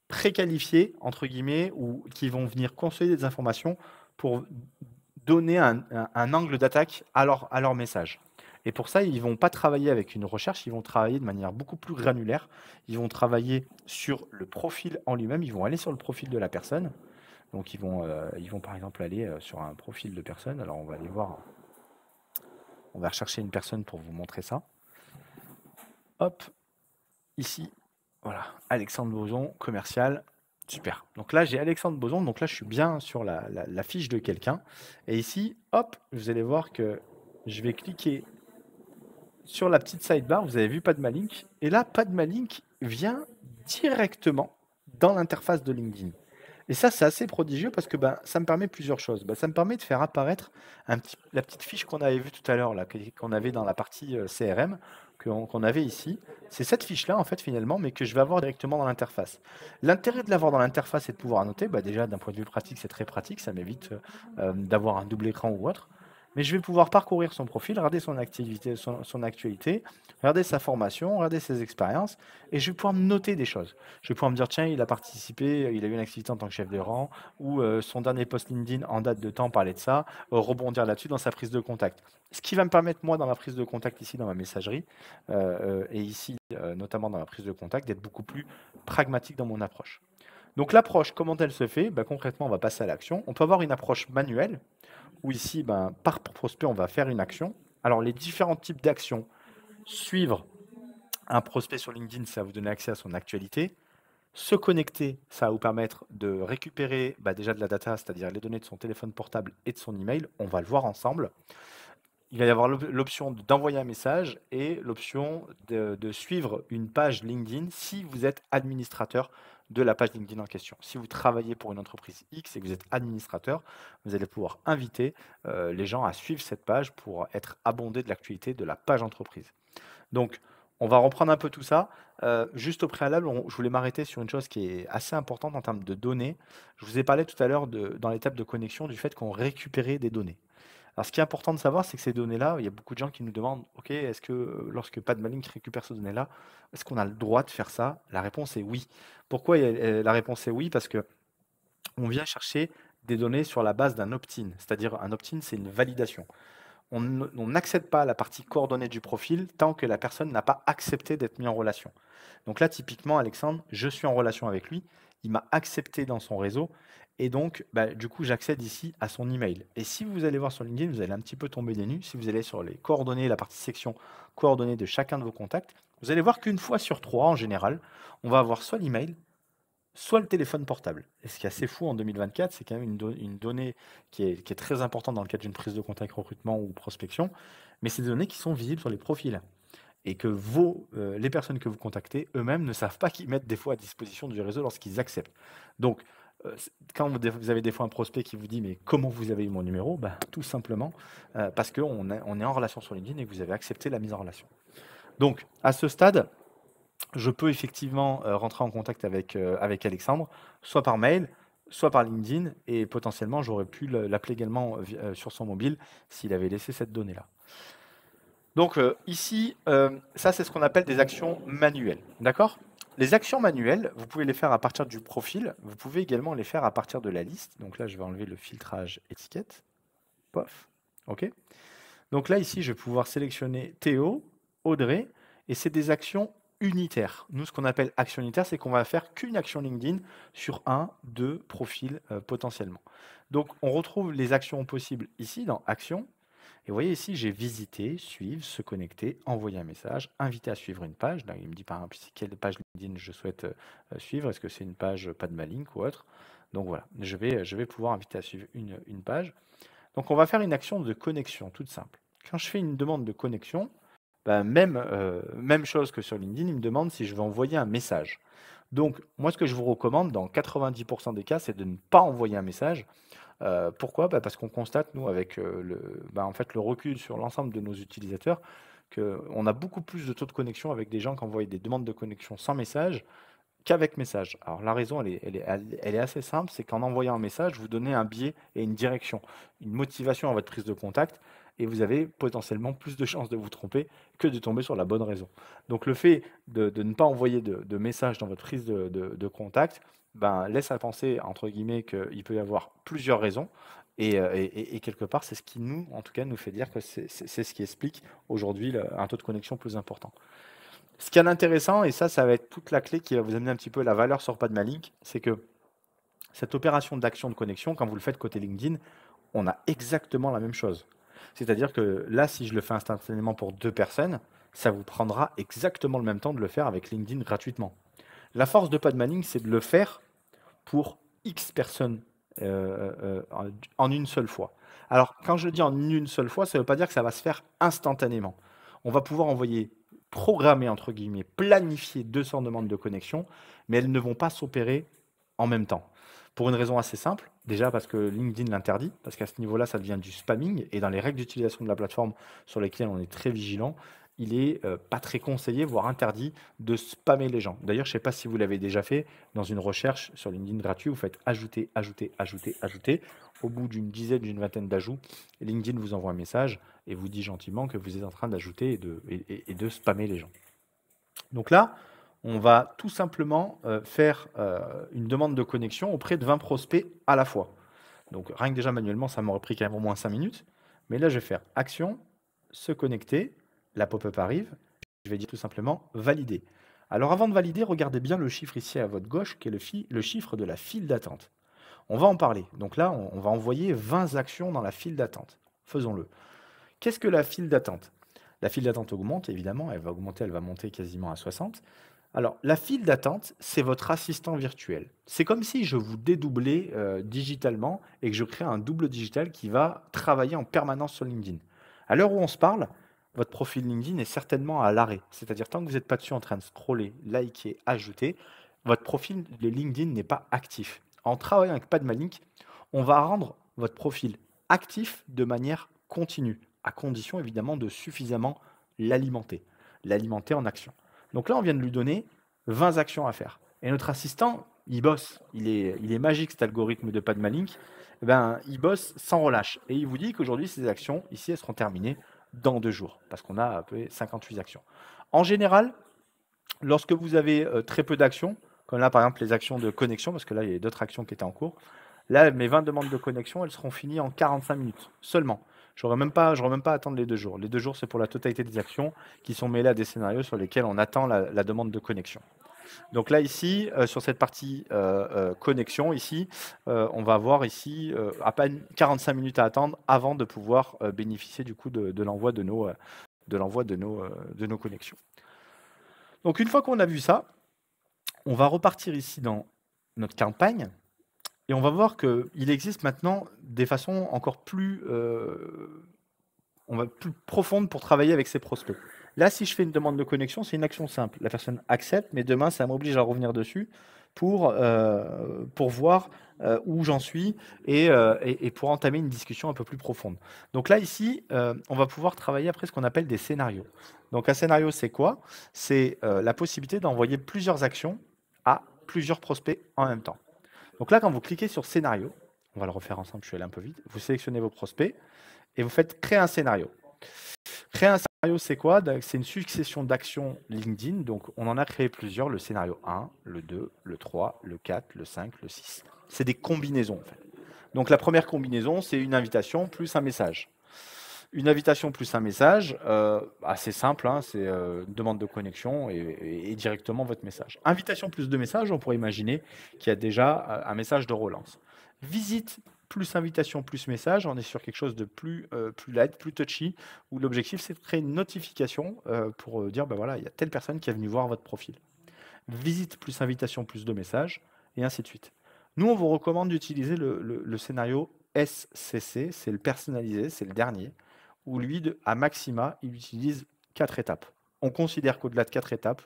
préqualifier, entre guillemets, ou qui vont venir consolider des informations pour donner un angle d'attaque à leur message. Et pour ça, ils ne vont pas travailler avec une recherche, ils vont travailler de manière beaucoup plus granulaire. Ils vont travailler sur le profil en lui-même, ils vont aller sur le profil de la personne. Donc ils vont par exemple aller sur un profil de personne. Alors on va aller voir, on va rechercher une personne pour vous montrer ça. Hop, ici, voilà, Alexandre Boson, commercial. Super. Donc là, j'ai Alexandre Boson. Donc là, je suis bien sur la fiche de quelqu'un. Et ici, hop, vous allez voir que je vais cliquer sur la petite sidebar. Vous avez vu Padmalink. Et là, Padmalink vient directement dans l'interface de LinkedIn. Et ça, c'est assez prodigieux parce que ça me permet plusieurs choses. Ça me permet de faire apparaître la petite fiche qu'on avait vue tout à l'heure, qu'on avait dans la partie CRM, qu'on avait ici. C'est cette fiche-là, en fait, finalement, mais que je vais avoir directement dans l'interface. L'intérêt de l'avoir dans l'interface et de pouvoir annoter, déjà, d'un point de vue pratique, c'est très pratique. Ça m'évite d'avoir un double écran ou autre. Mais je vais pouvoir parcourir son profil, regarder son activité, son actualité, regarder sa formation, regarder ses expériences, et je vais pouvoir noter des choses. Je vais pouvoir me dire, tiens, il a participé, il a eu une activité en tant que chef de rang, ou son dernier post LinkedIn en date de temps parlait de ça, rebondir là-dessus dans sa prise de contact. Ce qui va me permettre, moi, dans ma prise de contact ici, dans ma messagerie, et ici, notamment dans ma prise de contact, d'être beaucoup plus pragmatique dans mon approche. Donc l'approche, comment elle se fait? Concrètement, on va passer à l'action. On peut avoir une approche manuelle, où ici, par prospect, on va faire une action. Alors les différents types d'actions, suivre un prospect sur LinkedIn, ça va vous donner accès à son actualité. Se connecter, ça va vous permettre de récupérer déjà de la data, c'est-à-dire les données de son téléphone portable et de son email. On va le voir ensemble. Il va y avoir l'option d'envoyer un message et l'option de suivre une page LinkedIn si vous êtes administrateur de la page LinkedIn en question. Si vous travaillez pour une entreprise X et que vous êtes administrateur, vous allez pouvoir inviter les gens à suivre cette page pour être abondés de l'actualité de la page entreprise. Donc, on va reprendre un peu tout ça. Juste au préalable, je voulais m'arrêter sur une chose qui est assez importante en termes de données. Je vous ai parlé tout à l'heure dans l'étape de connexion du fait qu'on récupérait des données. Alors, ce qui est important de savoir, c'est que ces données-là, il y a beaucoup de gens qui nous demandent, OK, est-ce que lorsque Padmalink récupère ces données-là, est-ce qu'on a le droit de faire ça? La réponse est oui. Pourquoi la réponse est oui? Parce que on vient chercher des données sur la base d'un opt-in, c'est-à-dire un opt-in, c'est une validation. on n'accède pas à la partie coordonnées du profil tant que la personne n'a pas accepté d'être mis en relation. Donc là, typiquement, Alexandre, je suis en relation avec lui, il m'a accepté dans son réseau, et donc, bah, du coup, j'accède ici à son email. Et si vous allez voir sur LinkedIn, vous allez un petit peu tomber des nues. Si vous allez sur les coordonnées, la partie section coordonnées de chacun de vos contacts, vous allez voir qu'une fois sur trois, en général, on va avoir soit l'email, soit le téléphone portable. Et ce qui est assez fou en 2024, c'est quand même une donnée qui est très importante dans le cadre d'une prise de contact recrutement ou prospection, mais c'est des données qui sont visibles sur les profils et que les personnes que vous contactez eux-mêmes ne savent pas qu'ils mettent des fois à disposition du réseau lorsqu'ils acceptent. Donc, quand vous avez des fois un prospect qui vous dit mais comment vous avez eu mon numéro, bah, tout simplement parce qu'on est en relation sur LinkedIn et que vous avez accepté la mise en relation. Donc, à ce stade, je peux effectivement rentrer en contact avec Alexandre, soit par mail, soit par LinkedIn, et potentiellement j'aurais pu l'appeler également sur son mobile s'il avait laissé cette donnée-là. Donc ici, ça c'est ce qu'on appelle des actions manuelles. D'accord? Les actions manuelles, vous pouvez les faire à partir du profil, vous pouvez également les faire à partir de la liste. Donc là, je vais enlever le filtrage étiquette. Pof. OK. Donc là, ici, je vais pouvoir sélectionner Théo, Audrey, et c'est des actions unitaires. Nous, ce qu'on appelle action unitaire, c'est qu'on va faire qu'une action LinkedIn sur un, deux profils potentiellement. Donc, on retrouve les actions possibles ici dans Actions. Et vous voyez ici, j'ai visité, suivre, se connecter, envoyer un message, inviter à suivre une page. Là, il me dit par exemple quelle page LinkedIn je souhaite suivre. Est-ce que c'est une page Padmalink ou autre? Donc voilà, je vais pouvoir inviter à suivre une page. Donc on va faire une action de connexion toute simple. Quand je fais une demande de connexion, bah, même chose que sur LinkedIn, il me demande si je veux envoyer un message. Donc moi, ce que je vous recommande dans 90% des cas, c'est de ne pas envoyer un message. Pourquoi? Bah, parce qu'on constate, nous, avec en fait, le recul sur l'ensemble de nos utilisateurs, qu'on a beaucoup plus de taux de connexion avec des gens qui envoient des demandes de connexion sans message qu'avec message. Alors la raison, elle est assez simple, c'est qu'en envoyant un message, vous donnez un biais et une direction, une motivation à votre prise de contact, et vous avez potentiellement plus de chances de vous tromper que de tomber sur la bonne raison. Donc le fait de ne pas envoyer de message dans votre prise de contact, ben, laisse à penser, entre guillemets, qu'il peut y avoir plusieurs raisons. Et quelque part, c'est ce qui nous, en tout cas, nous fait dire que c'est ce qui explique aujourd'hui un taux de connexion plus important. Ce qui est intéressant, et ça va être toute la clé qui va vous amener un petit peu la valeur sur Padmalink, c'est que cette opération d'action de connexion, quand vous le faites côté LinkedIn, on a exactement la même chose. C'est-à-dire que là, si je le fais instantanément pour 2 personnes, ça vous prendra exactement le même temps de le faire avec LinkedIn gratuitement. La force de Padmalink, c'est de le faire pour X personnes en une seule fois. Alors, quand je dis en une seule fois, ça ne veut pas dire que ça va se faire instantanément. On va pouvoir envoyer, programmer, entre guillemets, planifier 200 demandes de connexion, mais elles ne vont pas s'opérer en même temps. Pour une raison assez simple, déjà parce que LinkedIn l'interdit, parce qu'à ce niveau-là, ça devient du spamming, et dans les règles d'utilisation de la plateforme sur lesquelles on est très vigilant, il est pas très conseillé, voire interdit, de spammer les gens. D'ailleurs, je ne sais pas si vous l'avez déjà fait, dans une recherche sur LinkedIn gratuit, vous faites ajouter, ajouter, ajouter, ajouter. Au bout d'une dizaine, d'une vingtaine d'ajouts, LinkedIn vous envoie un message et vous dit gentiment que vous êtes en train d'ajouter et de spammer les gens. Donc là, on va tout simplement faire une demande de connexion auprès de 20 prospects à la fois. Donc rien que déjà manuellement, ça m'aurait pris quand même au moins 5 minutes. Mais là, je vais faire action, se connecter, la pop-up arrive, je vais dire tout simplement valider. Alors avant de valider, regardez bien le chiffre ici à votre gauche, qui est le chiffre de la file d'attente. On va en parler. Donc là, on va envoyer 20 actions dans la file d'attente. Faisons-le. Qu'est-ce que la file d'attente? La file d'attente augmente, évidemment, elle va augmenter, elle va monter quasiment à 60. Alors, la file d'attente, c'est votre assistant virtuel. C'est comme si je vous dédoublais digitalement et que je crée un double digital qui va travailler en permanence sur LinkedIn. À l'heure où on se parle, votre profil LinkedIn est certainement à l'arrêt. C'est-à-dire, tant que vous n'êtes pas dessus en train de scroller, liker, ajouter, votre profil de LinkedIn n'est pas actif. En travaillant avec Padmalink, on va rendre votre profil actif de manière continue, à condition évidemment de suffisamment l'alimenter en action. Donc là, on vient de lui donner 20 actions à faire. Et notre assistant, il bosse. Il est magique, cet algorithme de Padmalink. Eh ben, il bosse sans relâche. Et il vous dit qu'aujourd'hui, ces actions, ici, elles seront terminées dans 2 jours, parce qu'on a à peu près 58 actions. En général, lorsque vous avez très peu d'actions, comme là, par exemple, les actions de connexion, parce que là, il y a d'autres actions qui étaient en cours, là, mes 20 demandes de connexion, elles seront finies en 45 minutes seulement. j'aurais même pas à attendre les 2 jours. Les 2 jours, c'est pour la totalité des actions qui sont mêlées à des scénarios sur lesquels on attend la demande de connexion. Donc là, ici, sur cette partie connexion, ici, on va avoir ici à peine 45 minutes à attendre avant de pouvoir bénéficier du coup de l'envoi de nos connexions. Donc une fois qu'on a vu ça, on va repartir ici dans notre campagne et on va voir qu'il existe maintenant des façons encore plus profondes pour travailler avec ses prospects. Là, si je fais une demande de connexion, c'est une action simple. La personne accepte, mais demain, ça m'oblige à revenir dessus pour voir où j'en suis et pour entamer une discussion un peu plus profonde. Donc là, ici, on va pouvoir travailler après ce qu'on appelle des scénarios. Donc un scénario, c'est quoi? C'est la possibilité d'envoyer plusieurs actions à plusieurs prospects en même temps. Donc là, quand vous cliquez sur scénario, on va le refaire ensemble, je suis allé un peu vite, vous sélectionnez vos prospects et vous faites créer un scénario. Créer un scénario, c'est quoi? C'est une succession d'actions LinkedIn. Donc, on en a créé plusieurs, le scénario 1, le 2, le 3, le 4, le 5, le 6. C'est des combinaisons, en fait. Donc, la première combinaison, c'est une invitation plus un message. Une invitation plus un message, assez simple, hein, c'est une demande de connexion et directement votre message. Invitation plus 2 messages, on pourrait imaginer qu'il y a déjà un message de relance. Visite plus invitation plus message, on est sur quelque chose de plus light, plus touchy, où l'objectif c'est de créer une notification pour dire ben voilà, il y a telle personne qui est venue voir votre profil. Visite plus invitation plus 2 messages, et ainsi de suite. Nous, on vous recommande d'utiliser le scénario SCC, c'est le personnalisé, c'est le dernier, où lui, à maxima, il utilise 4 étapes. On considère qu'au-delà de 4 étapes,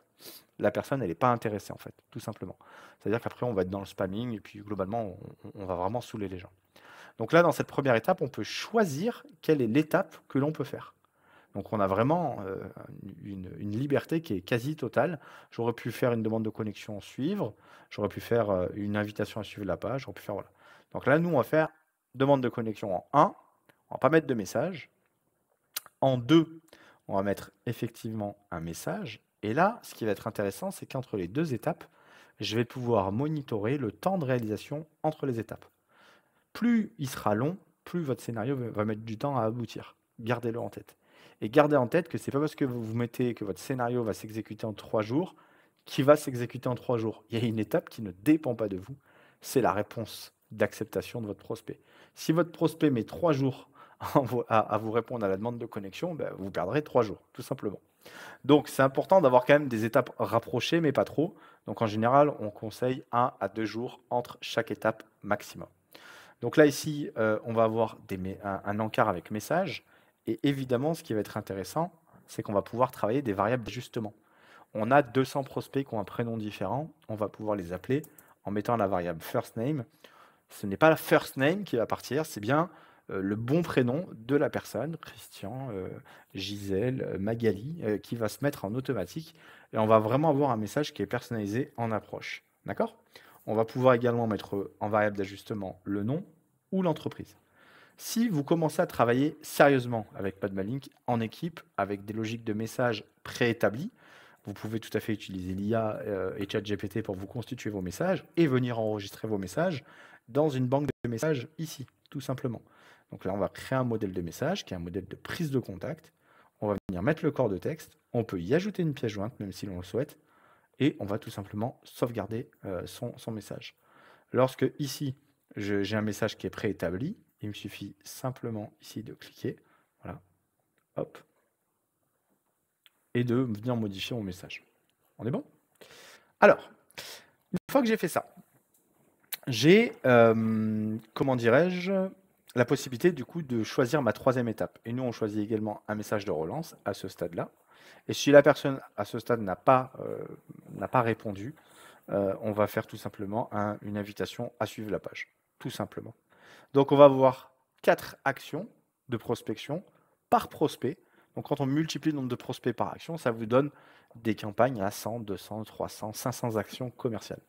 la personne, elle n'est pas intéressée, en fait, tout simplement. C'est-à-dire qu'après, on va être dans le spamming, et puis globalement, on va vraiment saouler les gens. Donc là, dans cette première étape, on peut choisir quelle est l'étape que l'on peut faire. Donc on a vraiment une liberté qui est quasi totale. J'aurais pu faire une demande de connexion suivre, j'aurais pu faire une invitation à suivre la page, j'aurais pu faire voilà. Donc là, nous, on va faire demande de connexion en 1, on va pas mettre de message. En 2, on va mettre effectivement un message. Et là, ce qui va être intéressant, c'est qu'entre les 2 étapes, je vais pouvoir monitorer le temps de réalisation entre les étapes. Plus il sera long, plus votre scénario va mettre du temps à aboutir. Gardez-le en tête. Et gardez en tête que ce n'est pas parce que vous mettez que votre scénario va s'exécuter en 3 jours qu'il va s'exécuter en 3 jours. Il y a une étape qui ne dépend pas de vous, c'est la réponse d'acceptation de votre prospect. Si votre prospect met 3 jours à vous répondre à la demande de connexion, ben, vous perdrez 3 jours, tout simplement. Donc c'est important d'avoir quand même des étapes rapprochées, mais pas trop. Donc en général, on conseille 1 à 2 jours entre chaque étape maximum. Donc là, ici, on va avoir un encart avec message. Et évidemment, ce qui va être intéressant, c'est qu'on va pouvoir travailler des variables d'ajustement. On a 200 prospects qui ont un prénom différent. On va pouvoir les appeler en mettant la variable first name. Ce n'est pas la first name qui va partir, c'est bien le bon prénom de la personne, Christian, Gisèle, Magali, qui va se mettre en automatique. Et on va vraiment avoir un message qui est personnalisé en approche. D'accord? On va pouvoir également mettre en variable d'ajustement le nom ou l'entreprise. Si vous commencez à travailler sérieusement avec Padmalink, en équipe, avec des logiques de messages préétablies, vous pouvez tout à fait utiliser l'IA et ChatGPT pour vous constituer vos messages et venir enregistrer vos messages dans une banque de messages ici, tout simplement. Donc là, on va créer un modèle de message qui est un modèle de prise de contact. On va venir mettre le corps de texte. On peut y ajouter une pièce jointe, même si l'on le souhaite. Et on va tout simplement sauvegarder son message. Lorsque ici, j'ai un message qui est préétabli, il me suffit simplement ici de cliquer, voilà, hop, et de venir modifier mon message. On est bon? Alors, une fois que j'ai fait ça, j'ai, comment dirais-je, la possibilité du coup de choisir ma 3e étape. Et nous, on choisit également un message de relance à ce stade-là. Et si la personne à ce stade n'a pas répondu, on va faire tout simplement une invitation à suivre la page, tout simplement. Donc on va avoir 4 actions de prospection par prospect. Donc quand on multiplie le nombre de prospects par action, ça vous donne des campagnes à 100, 200, 300, 500 actions commerciales.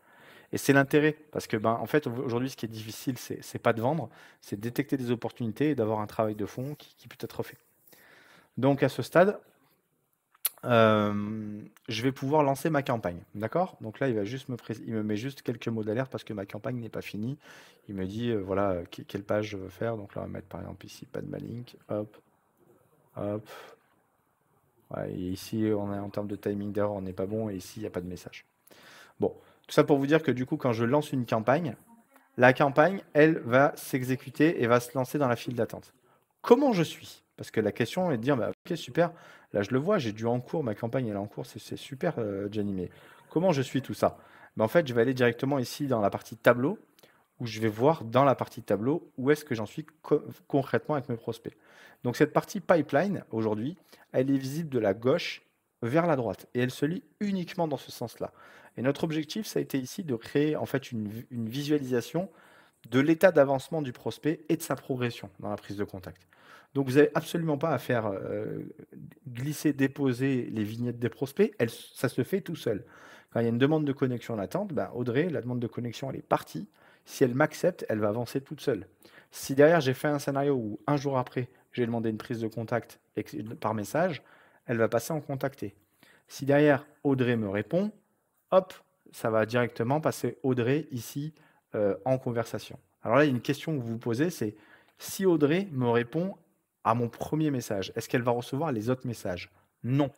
Et c'est l'intérêt, parce que en fait, aujourd'hui, ce qui est difficile, c'est pas de vendre, c'est de détecter des opportunités et d'avoir un travail de fond qui peut être fait. Donc à ce stade, je vais pouvoir lancer ma campagne. D'accord? Donc là, il me met juste quelques mots d'alerte parce que ma campagne n'est pas finie. Il me dit, voilà, quelle page je veux faire. Donc là, on va mettre par exemple ici, pas de malink. Hop, hop. Ouais, et ici, en termes de timing d'erreur, on n'est pas bon. Et ici, il n'y a pas de message. Bon, tout ça pour vous dire que du coup, quand je lance une campagne, la campagne, elle, va s'exécuter et va se lancer dans la file d'attente. Comment je suis? Parce que la question est de dire, bah, ok, super, là je le vois, j'ai du en cours, ma campagne elle est en cours, c'est super, Jenny, mais comment je suis tout ça? En fait, je vais aller directement ici dans la partie tableau, où je vais voir dans la partie tableau où est-ce que j'en suis concrètement avec mes prospects. Donc cette partie pipeline, aujourd'hui, elle est visible de la gauche vers la droite, et elle se lit uniquement dans ce sens-là. Et notre objectif, ça a été ici de créer en fait une visualisation de l'état d'avancement du prospect et de sa progression dans la prise de contact. Donc vous n'avez absolument pas à faire glisser, déposer les vignettes des prospects, ça se fait tout seul. Quand il y a une demande de connexion en attente, ben Audrey, la demande de connexion, elle est partie. Si elle m'accepte, elle va avancer toute seule. Si derrière j'ai fait un scénario où un jour après, j'ai demandé une prise de contact par message, elle va passer en contacté. Si derrière Audrey me répond, hop, ça va directement passer Audrey ici en conversation. Alors là, il y a une question que vous vous posez, c'est si Audrey me répond à mon premier message, est-ce qu'elle va recevoir les autres messages? Non.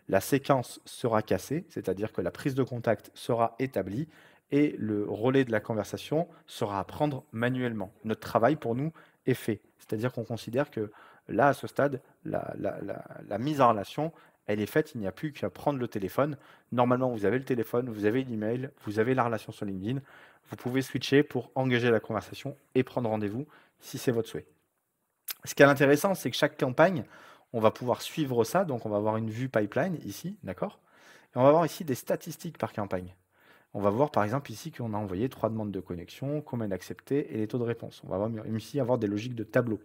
La séquence sera cassée, c'est-à-dire que la prise de contact sera établie et le relais de la conversation sera à prendre manuellement. Notre travail pour nous est fait. C'est-à-dire qu'on considère que là, à ce stade, la mise en relation, elle est faite, il n'y a plus qu'à prendre le téléphone. Normalement, vous avez le téléphone, vous avez l'email, vous avez la relation sur LinkedIn. Vous pouvez switcher pour engager la conversation et prendre rendez-vous si c'est votre souhait. Ce qui est intéressant, c'est que chaque campagne, on va pouvoir suivre ça. Donc, on va avoir une vue pipeline ici, d'accord? Et on va avoir ici des statistiques par campagne. On va voir par exemple ici qu'on a envoyé 3 demandes de connexion, combien d'acceptés et les taux de réponse. On va ici avoir des logiques de tableau.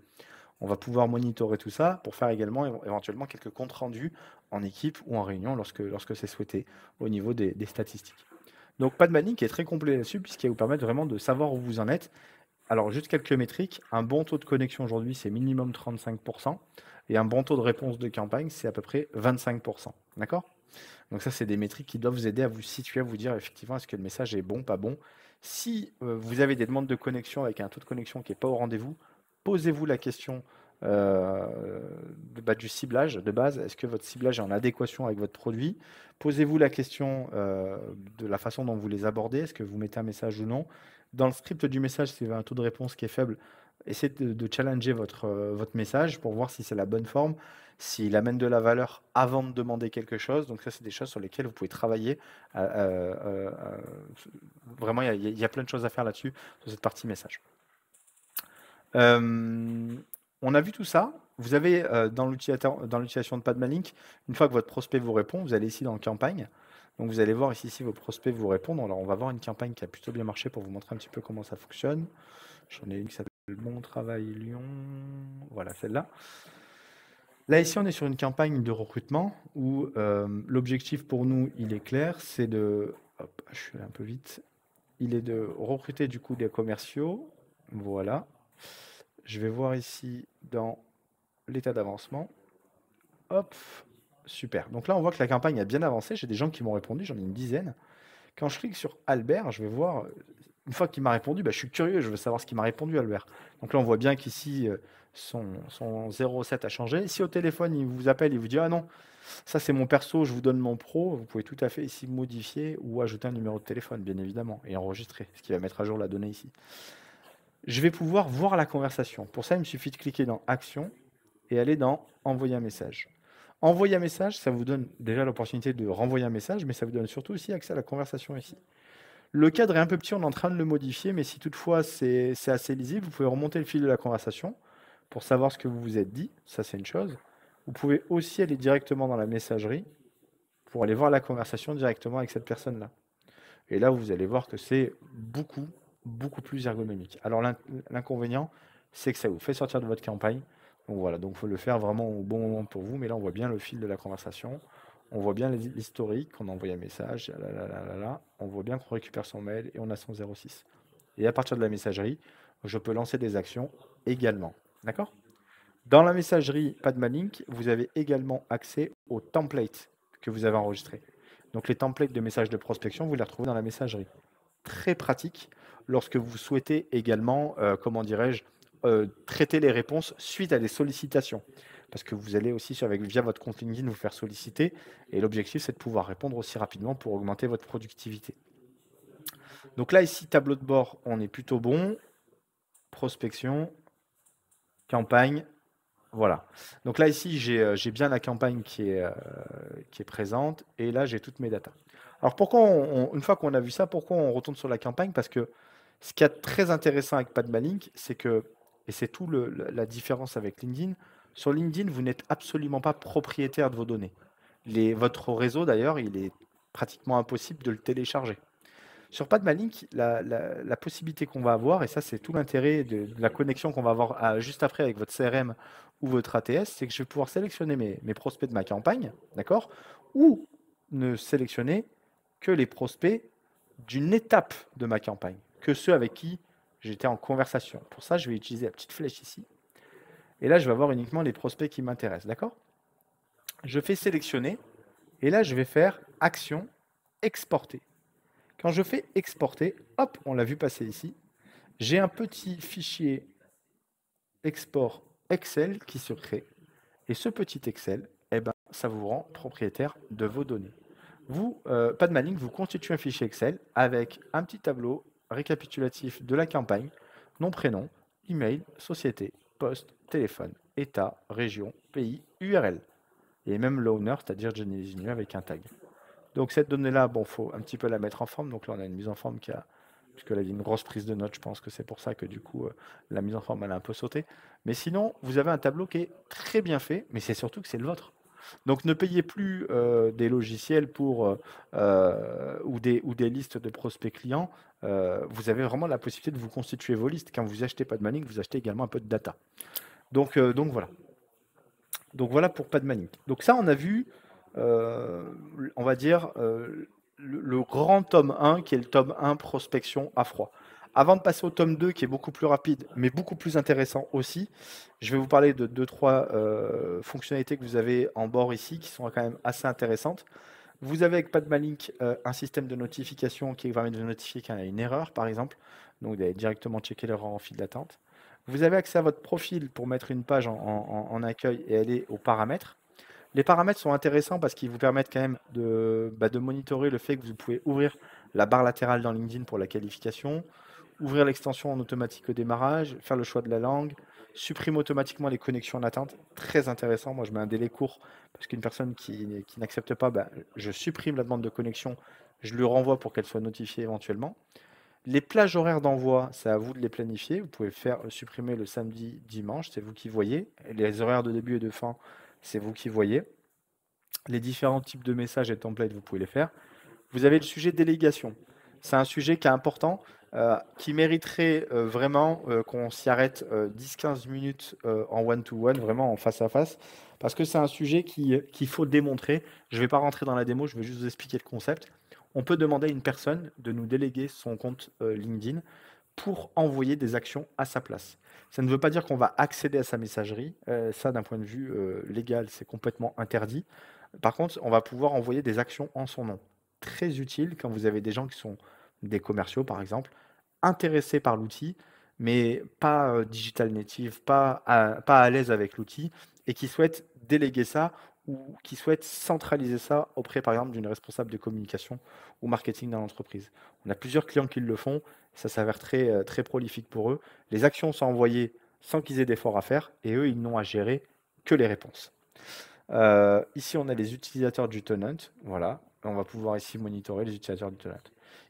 On va pouvoir monitorer tout ça pour faire également éventuellement quelques comptes rendus en équipe ou en réunion lorsque c'est souhaité au niveau des statistiques. Donc Padmanik est très complet là-dessus puisqu'il va vous permettre vraiment de savoir où vous en êtes. Alors juste quelques métriques, un bon taux de connexion aujourd'hui c'est minimum 35% et un bon taux de réponse de campagne c'est à peu près 25%. D'accord? Donc ça c'est des métriques qui doivent vous aider à vous situer, à vous dire effectivement est-ce que le message est bon, pas bon. Si vous avez des demandes de connexion avec un taux de connexion qui n'est pas au rendez-vous, posez-vous la question du ciblage de base. Est-ce que votre ciblage est en adéquation avec votre produit? Posez-vous la question de la façon dont vous les abordez. Est-ce que vous mettez un message ou non? Dans le script du message, si vous avez un taux de réponse qui est faible, essayez de challenger votre message pour voir si c'est la bonne forme, s'il amène de la valeur avant de demander quelque chose. Donc ça, c'est des choses sur lesquelles vous pouvez travailler. Vraiment, il y a plein de choses à faire là-dessus, sur cette partie message. On a vu tout ça. Vous avez dans l'utilisation de Padmalink, une fois que votre prospect vous répond, vous allez ici dans campagne. Donc vous allez voir ici si vos prospects vous répondent. Alors on va voir une campagne qui a plutôt bien marché pour vous montrer un petit peu comment ça fonctionne. J'en ai une qui s'appelle Bon Travail Lyon. Voilà celle-là. Là ici on est sur une campagne de recrutement où l'objectif pour nous il est clair, c'est de... Hop, je suis allé un peu vite. Il est de recruter du coup des commerciaux. Voilà. Je vais voir ici dans l'état d'avancement. Hop, super. Donc là, on voit que la campagne a bien avancé. J'ai des gens qui m'ont répondu, j'en ai une dizaine. Quand je clique sur Albert, je vais voir, une fois qu'il m'a répondu, je suis curieux, je veux savoir ce qu'il m'a répondu, Albert. Donc là, on voit bien qu'ici, son 07 a changé. Si au téléphone, il vous appelle, il vous dit, ah non, ça c'est mon perso, je vous donne mon pro, vous pouvez tout à fait ici modifier ou ajouter un numéro de téléphone, bien évidemment, et enregistrer, ce qui va mettre à jour la donnée ici. Je vais pouvoir voir la conversation. Pour ça, il me suffit de cliquer dans Action et aller dans Envoyer un message. Envoyer un message, ça vous donne déjà l'opportunité de renvoyer un message, mais ça vous donne surtout aussi accès à la conversation ici. Le cadre est un peu petit, on est en train de le modifier, mais si toutefois c'est assez lisible, vous pouvez remonter le fil de la conversation pour savoir ce que vous vous êtes dit, ça c'est une chose. Vous pouvez aussi aller directement dans la messagerie pour aller voir la conversation directement avec cette personne-là. Et là, vous allez voir que c'est beaucoup plus ergonomique. Alors l'inconvénient, c'est que ça vous fait sortir de votre campagne. Donc voilà, donc il faut le faire vraiment au bon moment pour vous. Mais là, on voit bien le fil de la conversation. On voit bien l'historique, qu'on a envoyé un message, on voit bien qu'on récupère son mail et on a son 06. Et à partir de la messagerie, je peux lancer des actions également. D'accord? Dans la messagerie Padmalink, vous avez également accès au template que vous avez enregistrées. Donc les templates de messages de prospection, vous les retrouvez dans la messagerie. Très pratique lorsque vous souhaitez également, comment dirais-je, traiter les réponses suite à des sollicitations. Parce que vous allez aussi, via votre compte LinkedIn, vous faire solliciter. Et l'objectif, c'est de pouvoir répondre aussi rapidement pour augmenter votre productivité. Donc là, ici, tableau de bord, on est plutôt bon. Prospection, campagne, voilà. Donc là, ici, j'ai bien la campagne qui est présente. Et là, j'ai toutes mes datas. Alors pourquoi, une fois qu'on a vu ça, pourquoi on retourne sur la campagne? Parce que ce qui est très intéressant avec Padmalink, c'est que, et c'est tout la différence avec LinkedIn, sur LinkedIn, vous n'êtes absolument pas propriétaire de vos données. Votre réseau, d'ailleurs, il est pratiquement impossible de le télécharger. Sur Padmalink, la possibilité qu'on va avoir, et ça c'est tout l'intérêt de la connexion qu'on va avoir juste après avec votre CRM ou votre ATS, c'est que je vais pouvoir sélectionner mes prospects de ma campagne, d'accord? Ou ne sélectionner que les prospects d'une étape de ma campagne, que ceux avec qui j'étais en conversation. Pour ça, je vais utiliser la petite flèche ici. Et là, je vais avoir uniquement les prospects qui m'intéressent, d'accord? Je fais sélectionner, et là, je vais faire action, exporter. Quand je fais exporter, hop, on l'a vu passer ici, j'ai un petit fichier export Excel qui se crée. Et ce petit Excel, eh ben, ça vous rend propriétaire de vos données. Vous, Padmalink, vous constituez un fichier Excel avec un petit tableau récapitulatif de la campagne, nom, prénom, email, société, poste, téléphone, état, région, pays, URL. Et même l'owner, c'est-à-dire Jenny Lézinu avec un tag. Donc cette donnée-là, bon, faut un petit peu la mettre en forme. Donc là, on a une mise en forme puisque là, il y a une grosse prise de notes. Je pense que c'est pour ça que du coup, la mise en forme, elle a un peu sauté. Mais sinon, vous avez un tableau qui est très bien fait, mais c'est surtout que c'est le vôtre. Donc ne payez plus des logiciels ou des listes de prospects clients. Vous avez vraiment la possibilité de vous constituer vos listes. Quand vous achetez Padmalink, vous achetez également un peu de data. Donc voilà. Donc voilà pour Padmalink. Donc ça, on a vu, on va dire, le grand tome 1, qui est le tome 1 prospection à froid. Avant de passer au tome 2, qui est beaucoup plus rapide, mais beaucoup plus intéressant aussi, je vais vous parler de 2-3 fonctionnalités que vous avez en bord ici, qui sont quand même assez intéressantes. Vous avez avec Padmalink un système de notification qui va de notifier qu'il y a une erreur, par exemple. Donc, vous allez directement checker l'erreur en file d'attente. Vous avez accès à votre profil pour mettre une page en accueil et aller aux paramètres. Les paramètres sont intéressants parce qu'ils vous permettent quand même de monitorer le fait que vous pouvez ouvrir la barre latérale dans LinkedIn pour la qualification, ouvrir l'extension en automatique au démarrage, faire le choix de la langue, supprimer automatiquement les connexions en attente. Très intéressant. Moi, je mets un délai court parce qu'une personne qui n'accepte pas, je supprime la demande de connexion, je lui renvoie pour qu'elle soit notifiée éventuellement. Les plages horaires d'envoi, c'est à vous de les planifier. Vous pouvez faire supprimer le samedi, dimanche, c'est vous qui voyez. Les horaires de début et de fin, c'est vous qui voyez. Les différents types de messages et templates, vous pouvez les faire. Vous avez le sujet délégation. C'est un sujet qui est important, qui mériterait vraiment qu'on s'y arrête 10-15 minutes en one-to-one, vraiment en face à face, parce que c'est un sujet qu'il faut démontrer. Je ne vais pas rentrer dans la démo, je vais juste vous expliquer le concept. On peut demander à une personne de nous déléguer son compte LinkedIn pour envoyer des actions à sa place. Ça ne veut pas dire qu'on va accéder à sa messagerie. Ça, d'un point de vue légal, c'est complètement interdit. Par contre, on va pouvoir envoyer des actions en son nom. Très utile quand vous avez des gens qui sont des commerciaux, par exemple, intéressés par l'outil, mais pas digital native, pas à l'aise avec l'outil, et qui souhaitent déléguer ça ou qui souhaitent centraliser ça auprès, par exemple, d'une responsable de communication ou marketing dans l'entreprise. On a plusieurs clients qui le font, ça s'avère très prolifique pour eux. Les actions sont envoyées sans qu'ils aient d'efforts à faire, et eux, ils n'ont à gérer que les réponses. Ici, on a les utilisateurs du tenant. Voilà, on va pouvoir ici monitorer les utilisateurs du tenant.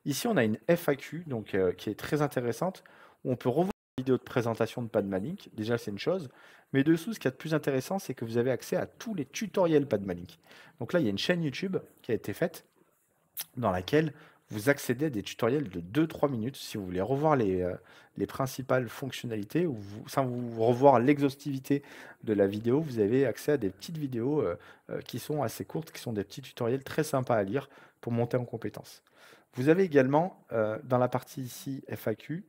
Ici, on a une FAQ donc, qui est très intéressante, où on peut revoir la vidéo de présentation de Padmalink. Déjà, c'est une chose. Mais dessous, ce qui est de plus intéressant, c'est que vous avez accès à tous les tutoriels Padmalink. Donc là, il y a une chaîne YouTube qui a été faite dans laquelle vous accédez à des tutoriels de 2-3 minutes si vous voulez revoir les principales fonctionnalités ou sans vous revoir l'exhaustivité de la vidéo. Vous avez accès à des petites vidéos qui sont assez courtes, qui sont des petits tutoriels très sympas à lire pour monter en compétences. Vous avez également dans la partie ici FAQ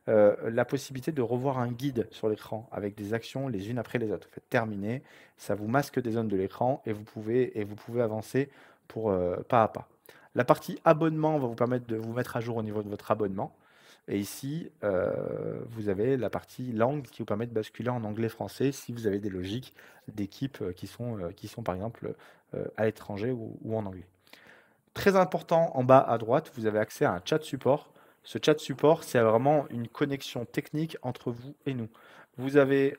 la possibilité de revoir un guide sur l'écran avec des actions les unes après les autres. Vous faites terminer, ça vous masque des zones de l'écran et vous pouvez avancer pas à pas. La partie abonnement va vous permettre de vous mettre à jour au niveau de votre abonnement. Et ici, vous avez la partie langue qui vous permet de basculer en anglais-français si vous avez des logiques d'équipe qui sont par exemple à l'étranger ou en anglais. Très important, en bas à droite, vous avez accès à un chat support. Ce chat support, c'est vraiment une connexion technique entre vous et nous. Vous avez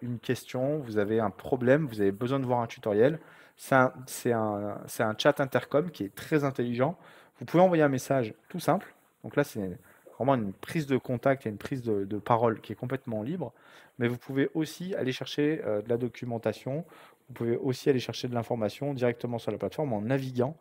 une question, vous avez un problème, vous avez besoin de voir un tutoriel. C'est un chat intercom qui est très intelligent. Vous pouvez envoyer un message tout simple. Donc là, c'est vraiment une prise de contact et une prise de parole qui est complètement libre. Mais vous pouvez aussi aller chercher de la documentation. Vous pouvez aussi aller chercher de l'information directement sur la plateforme en naviguant.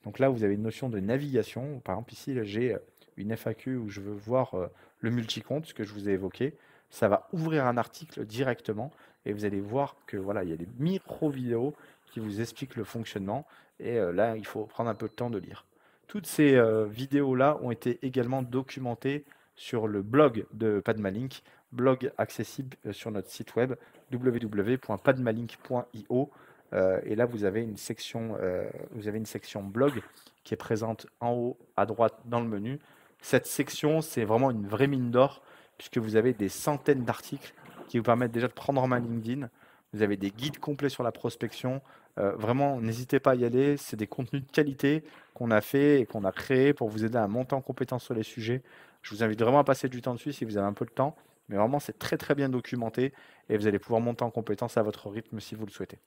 Donc là, vous avez une notion de navigation. Par exemple, ici, j'ai une FAQ où je veux voir le multicompte, ce que je vous ai évoqué. Ça va ouvrir un article directement et vous allez voir que voilà, il y a des micro-vidéos qui vous expliquent le fonctionnement. Et là, il faut prendre un peu de temps de lire. Toutes ces vidéos-là ont été également documentées sur le blog de Padmalink, blog accessible sur notre site web www.padmalink.io. Et là, vous avez une section blog qui est présente en haut à droite dans le menu. Cette section, c'est vraiment une vraie mine d'or puisque vous avez des centaines d'articles qui vous permettent déjà de prendre en main LinkedIn. Vous avez des guides complets sur la prospection. Vraiment, n'hésitez pas à y aller. C'est des contenus de qualité qu'on a fait et qu'on a créé pour vous aider à monter en compétence sur les sujets. Je vous invite vraiment à passer du temps dessus si vous avez un peu de temps. Mais vraiment, c'est très très bien documenté et vous allez pouvoir monter en compétence à votre rythme si vous le souhaitez.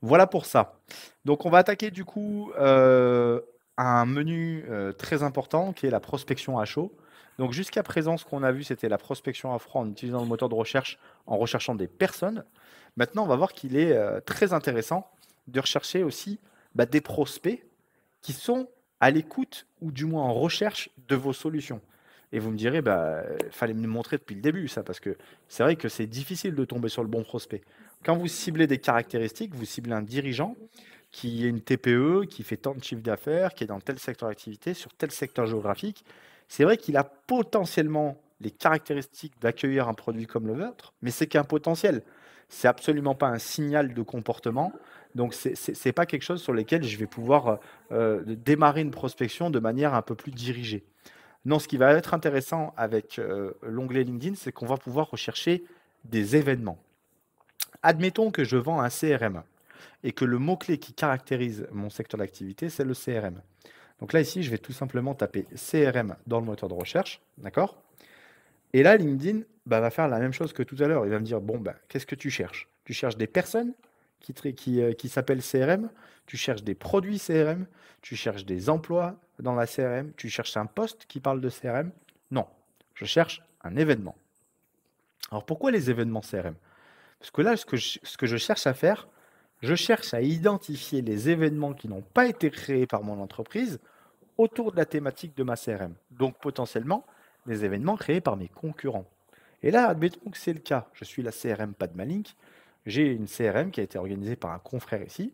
Voilà pour ça. Donc, on va attaquer du coup un menu très important qui est la prospection à chaud. Donc, jusqu'à présent, ce qu'on a vu, c'était la prospection à froid en utilisant le moteur de recherche, en recherchant des personnes. Maintenant, on va voir qu'il est très intéressant de rechercher aussi des prospects qui sont à l'écoute ou du moins en recherche de vos solutions. Et vous me direz, fallait me montrer depuis le début ça, parce que c'est vrai que c'est difficile de tomber sur le bon prospect. Quand vous ciblez des caractéristiques, vous ciblez un dirigeant qui est une TPE, qui fait tant de chiffre d'affaires, qui est dans tel secteur d'activité, sur tel secteur géographique. C'est vrai qu'il a potentiellement les caractéristiques d'accueillir un produit comme le vôtre, mais c'est qu'un potentiel. C'est absolument pas un signal de comportement. Donc, ce n'est pas quelque chose sur lequel je vais pouvoir démarrer une prospection de manière un peu plus dirigée. Non, ce qui va être intéressant avec l'onglet LinkedIn, c'est qu'on va pouvoir rechercher des événements. Admettons que je vends un CRM et que le mot-clé qui caractérise mon secteur d'activité, c'est le CRM. Donc là, ici, je vais tout simplement taper CRM dans le moteur de recherche, d'accord? Et là, LinkedIn va faire la même chose que tout à l'heure. Il va me dire, bon, qu'est-ce que tu cherches? Tu cherches des personnes qui s'appellent CRM, tu cherches des produits CRM, tu cherches des emplois dans la CRM, tu cherches un poste qui parle de CRM? Non, je cherche un événement. Alors pourquoi les événements CRM? Parce que là, ce que je cherche à faire, je cherche à identifier les événements qui n'ont pas été créés par mon entreprise autour de la thématique de ma CRM. Donc potentiellement, des événements créés par mes concurrents. Et là, admettons que c'est le cas. Je suis la CRM Padmalink. J'ai une CRM qui a été organisée par un confrère ici.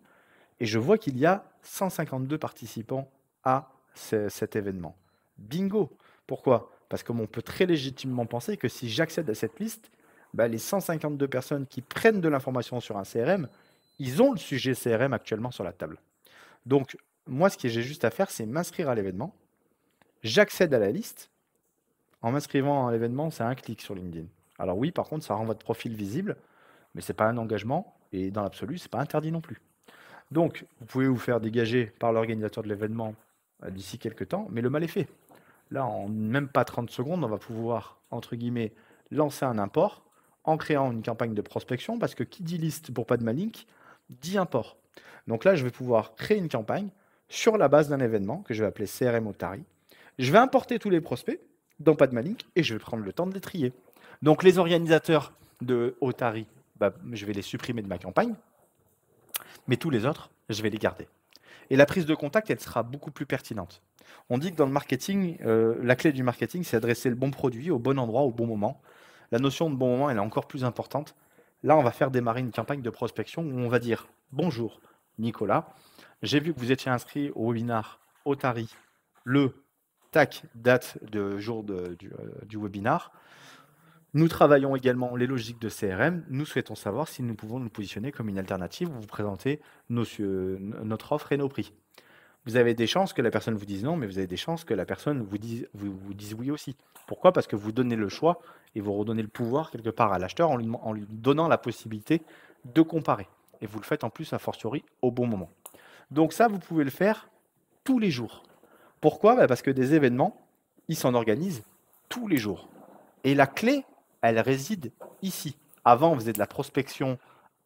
Et je vois qu'il y a 152 participants à cet événement. Bingo! Pourquoi? Parce qu'on peut très légitimement penser que si j'accède à cette liste, les 152 personnes qui prennent de l'information sur un CRM, ils ont le sujet CRM actuellement sur la table. Donc, moi, ce que j'ai juste à faire, c'est m'inscrire à l'événement. J'accède à la liste. En m'inscrivant à l'événement, c'est un clic sur LinkedIn. Alors oui, par contre, ça rend votre profil visible, mais ce n'est pas un engagement, et dans l'absolu, ce n'est pas interdit non plus. Donc, vous pouvez vous faire dégager par l'organisateur de l'événement d'ici quelques temps, mais le mal est fait. Là, en même pas 30 secondes, on va pouvoir, entre guillemets, lancer un import en créant une campagne de prospection, parce que qui dit liste pour Padmalink dit import. Donc là, je vais pouvoir créer une campagne sur la base d'un événement que je vais appeler CRM Otari. Je vais importer tous les prospects dans Padmalink et je vais prendre le temps de les trier. Donc les organisateurs de Otari, je vais les supprimer de ma campagne, mais tous les autres, je vais les garder. Et la prise de contact, elle sera beaucoup plus pertinente. On dit que dans le marketing, la clé du marketing, c'est adresser le bon produit au bon endroit, au bon moment. La notion de bon moment, elle est encore plus importante. Là, on va faire démarrer une campagne de prospection où on va dire « Bonjour Nicolas, j'ai vu que vous étiez inscrit au webinar Otari le date de jour du webinar. Nous travaillons également les logiques de CRM. Nous souhaitons savoir si nous pouvons nous positionner comme une alternative ou vous présenter notre offre et nos prix. Vous avez des chances que la personne vous dise non, mais vous avez des chances que la personne vous dise oui aussi. Pourquoi? Parce que vous donnez le choix et vous redonnez le pouvoir quelque part à l'acheteur en lui donnant la possibilité de comparer. Et vous le faites en plus, a fortiori, au bon moment. Donc ça, vous pouvez le faire tous les jours. Pourquoi? Bah, parce que des événements, ils s'en organisent tous les jours. Et la clé, elle réside ici. Avant, on faisait de la prospection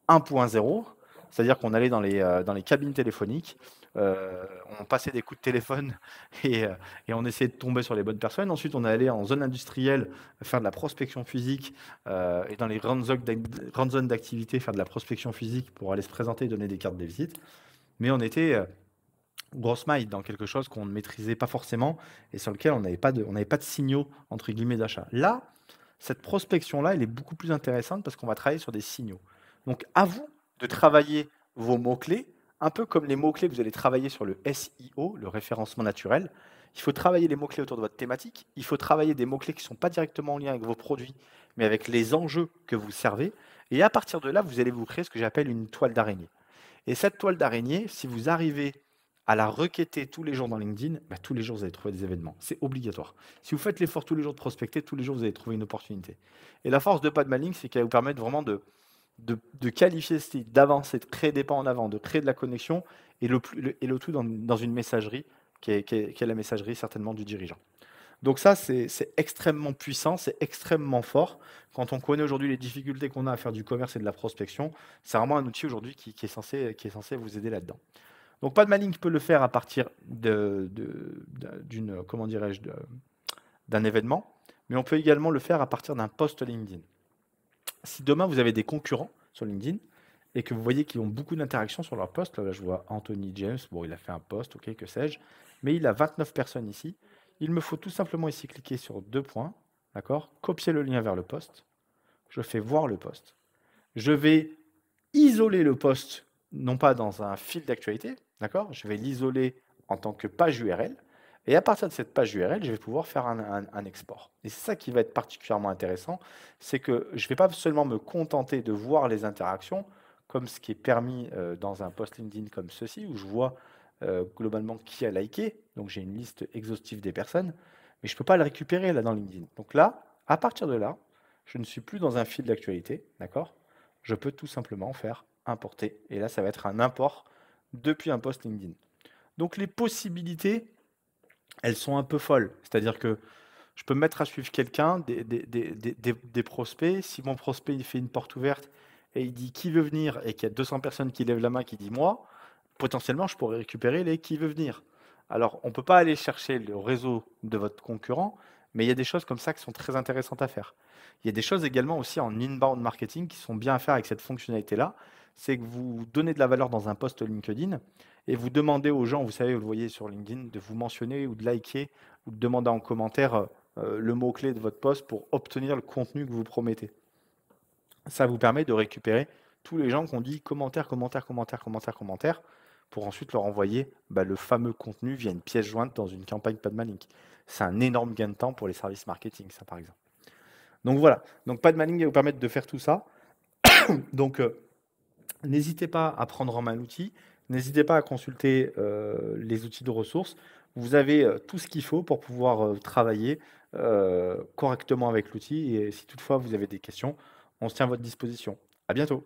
1.0, c'est-à-dire qu'on allait dans les cabines téléphoniques, on passait des coups de téléphone et on essayait de tomber sur les bonnes personnes. Ensuite, on allait en zone industrielle faire de la prospection physique et dans les grandes zones d'activité faire de la prospection physique pour aller se présenter et donner des cartes de visite. Mais on était grosse maille dans quelque chose qu'on ne maîtrisait pas forcément et sur lequel on n'avait pas de signaux entre guillemets d'achat. Là, cette prospection-là, elle est beaucoup plus intéressante parce qu'on va travailler sur des signaux. Donc, à vous de travailler vos mots-clés, un peu comme les mots-clés que vous allez travailler sur le SEO, le référencement naturel. Il faut travailler les mots-clés autour de votre thématique. Il faut travailler des mots-clés qui ne sont pas directement en lien avec vos produits, mais avec les enjeux que vous servez. Et à partir de là, vous allez vous créer ce que j'appelle une toile d'araignée. Et cette toile d'araignée, si vous arrivez à la requêter tous les jours dans LinkedIn, bah, tous les jours, vous allez trouver des événements. C'est obligatoire. Si vous faites l'effort tous les jours de prospecter, tous les jours, vous allez trouver une opportunité. Et la force de Padmalink, c'est qu'elle va vous permettre vraiment de qualifier ce site, d'avancer, de créer des pas en avant, de créer de la connexion, et le tout dans une messagerie qui est la messagerie certainement du dirigeant. Donc ça, c'est extrêmement puissant, c'est extrêmement fort. Quand on connaît aujourd'hui les difficultés qu'on a à faire du commerce et de la prospection, c'est vraiment un outil aujourd'hui qui est censé vous aider là-dedans. Donc Padmalink peut le faire à partir d'une, comment dirais-je, d'un événement, mais on peut également le faire à partir d'un post LinkedIn. Si demain vous avez des concurrents sur LinkedIn et que vous voyez qu'ils ont beaucoup d'interactions sur leur post, là je vois Anthony James, bon il a fait un post, ok, que sais-je, mais il a 29 personnes ici. Il me faut tout simplement ici cliquer sur 2 points, d'accord, copier le lien vers le post, je fais voir le post. Je vais isoler le post, non pas dans un fil d'actualité, d'accord? Je vais l'isoler en tant que page URL. Et à partir de cette page URL, je vais pouvoir faire un export. Et c'est ça qui va être particulièrement intéressant, c'est que je ne vais pas seulement me contenter de voir les interactions, comme ce qui est permis dans un post LinkedIn comme ceci, où je vois globalement qui a liké, donc j'ai une liste exhaustive des personnes, mais je ne peux pas le récupérer là dans LinkedIn. Donc là, à partir de là, je ne suis plus dans un fil d'actualité, d'accord? Je peux tout simplement faire importer. Et là, ça va être un import depuis un post LinkedIn. Donc les possibilités, elles sont un peu folles. C'est-à-dire que je peux me mettre à suivre quelqu'un, des prospects. Si mon prospect il fait une porte ouverte et il dit qui veut venir et qu'il y a 200 personnes qui lèvent la main qui dit moi, potentiellement je pourrais récupérer les qui veut venir. Alors on ne peut pas aller chercher le réseau de votre concurrent, mais il y a des choses comme ça qui sont très intéressantes à faire. Il y a des choses également aussi en inbound marketing qui sont bien à faire avec cette fonctionnalité-là. C'est que vous donnez de la valeur dans un post LinkedIn et vous demandez aux gens, vous savez, vous le voyez sur LinkedIn, de vous mentionner ou de liker ou de demander en commentaire le mot-clé de votre post pour obtenir le contenu que vous promettez. Ça vous permet de récupérer tous les gens qui ont dit commentaire, commentaire, commentaire, commentaire, commentaire, pour ensuite leur envoyer le fameux contenu via une pièce jointe dans une campagne Padmalink. C'est un énorme gain de temps pour les services marketing, ça par exemple. Donc voilà, donc Padmalink va vous permettre de faire tout ça. Donc n'hésitez pas à prendre en main l'outil, n'hésitez pas à consulter les outils de ressources. Vous avez tout ce qu'il faut pour pouvoir travailler correctement avec l'outil. Et si toutefois vous avez des questions, on se tient à votre disposition. À bientôt.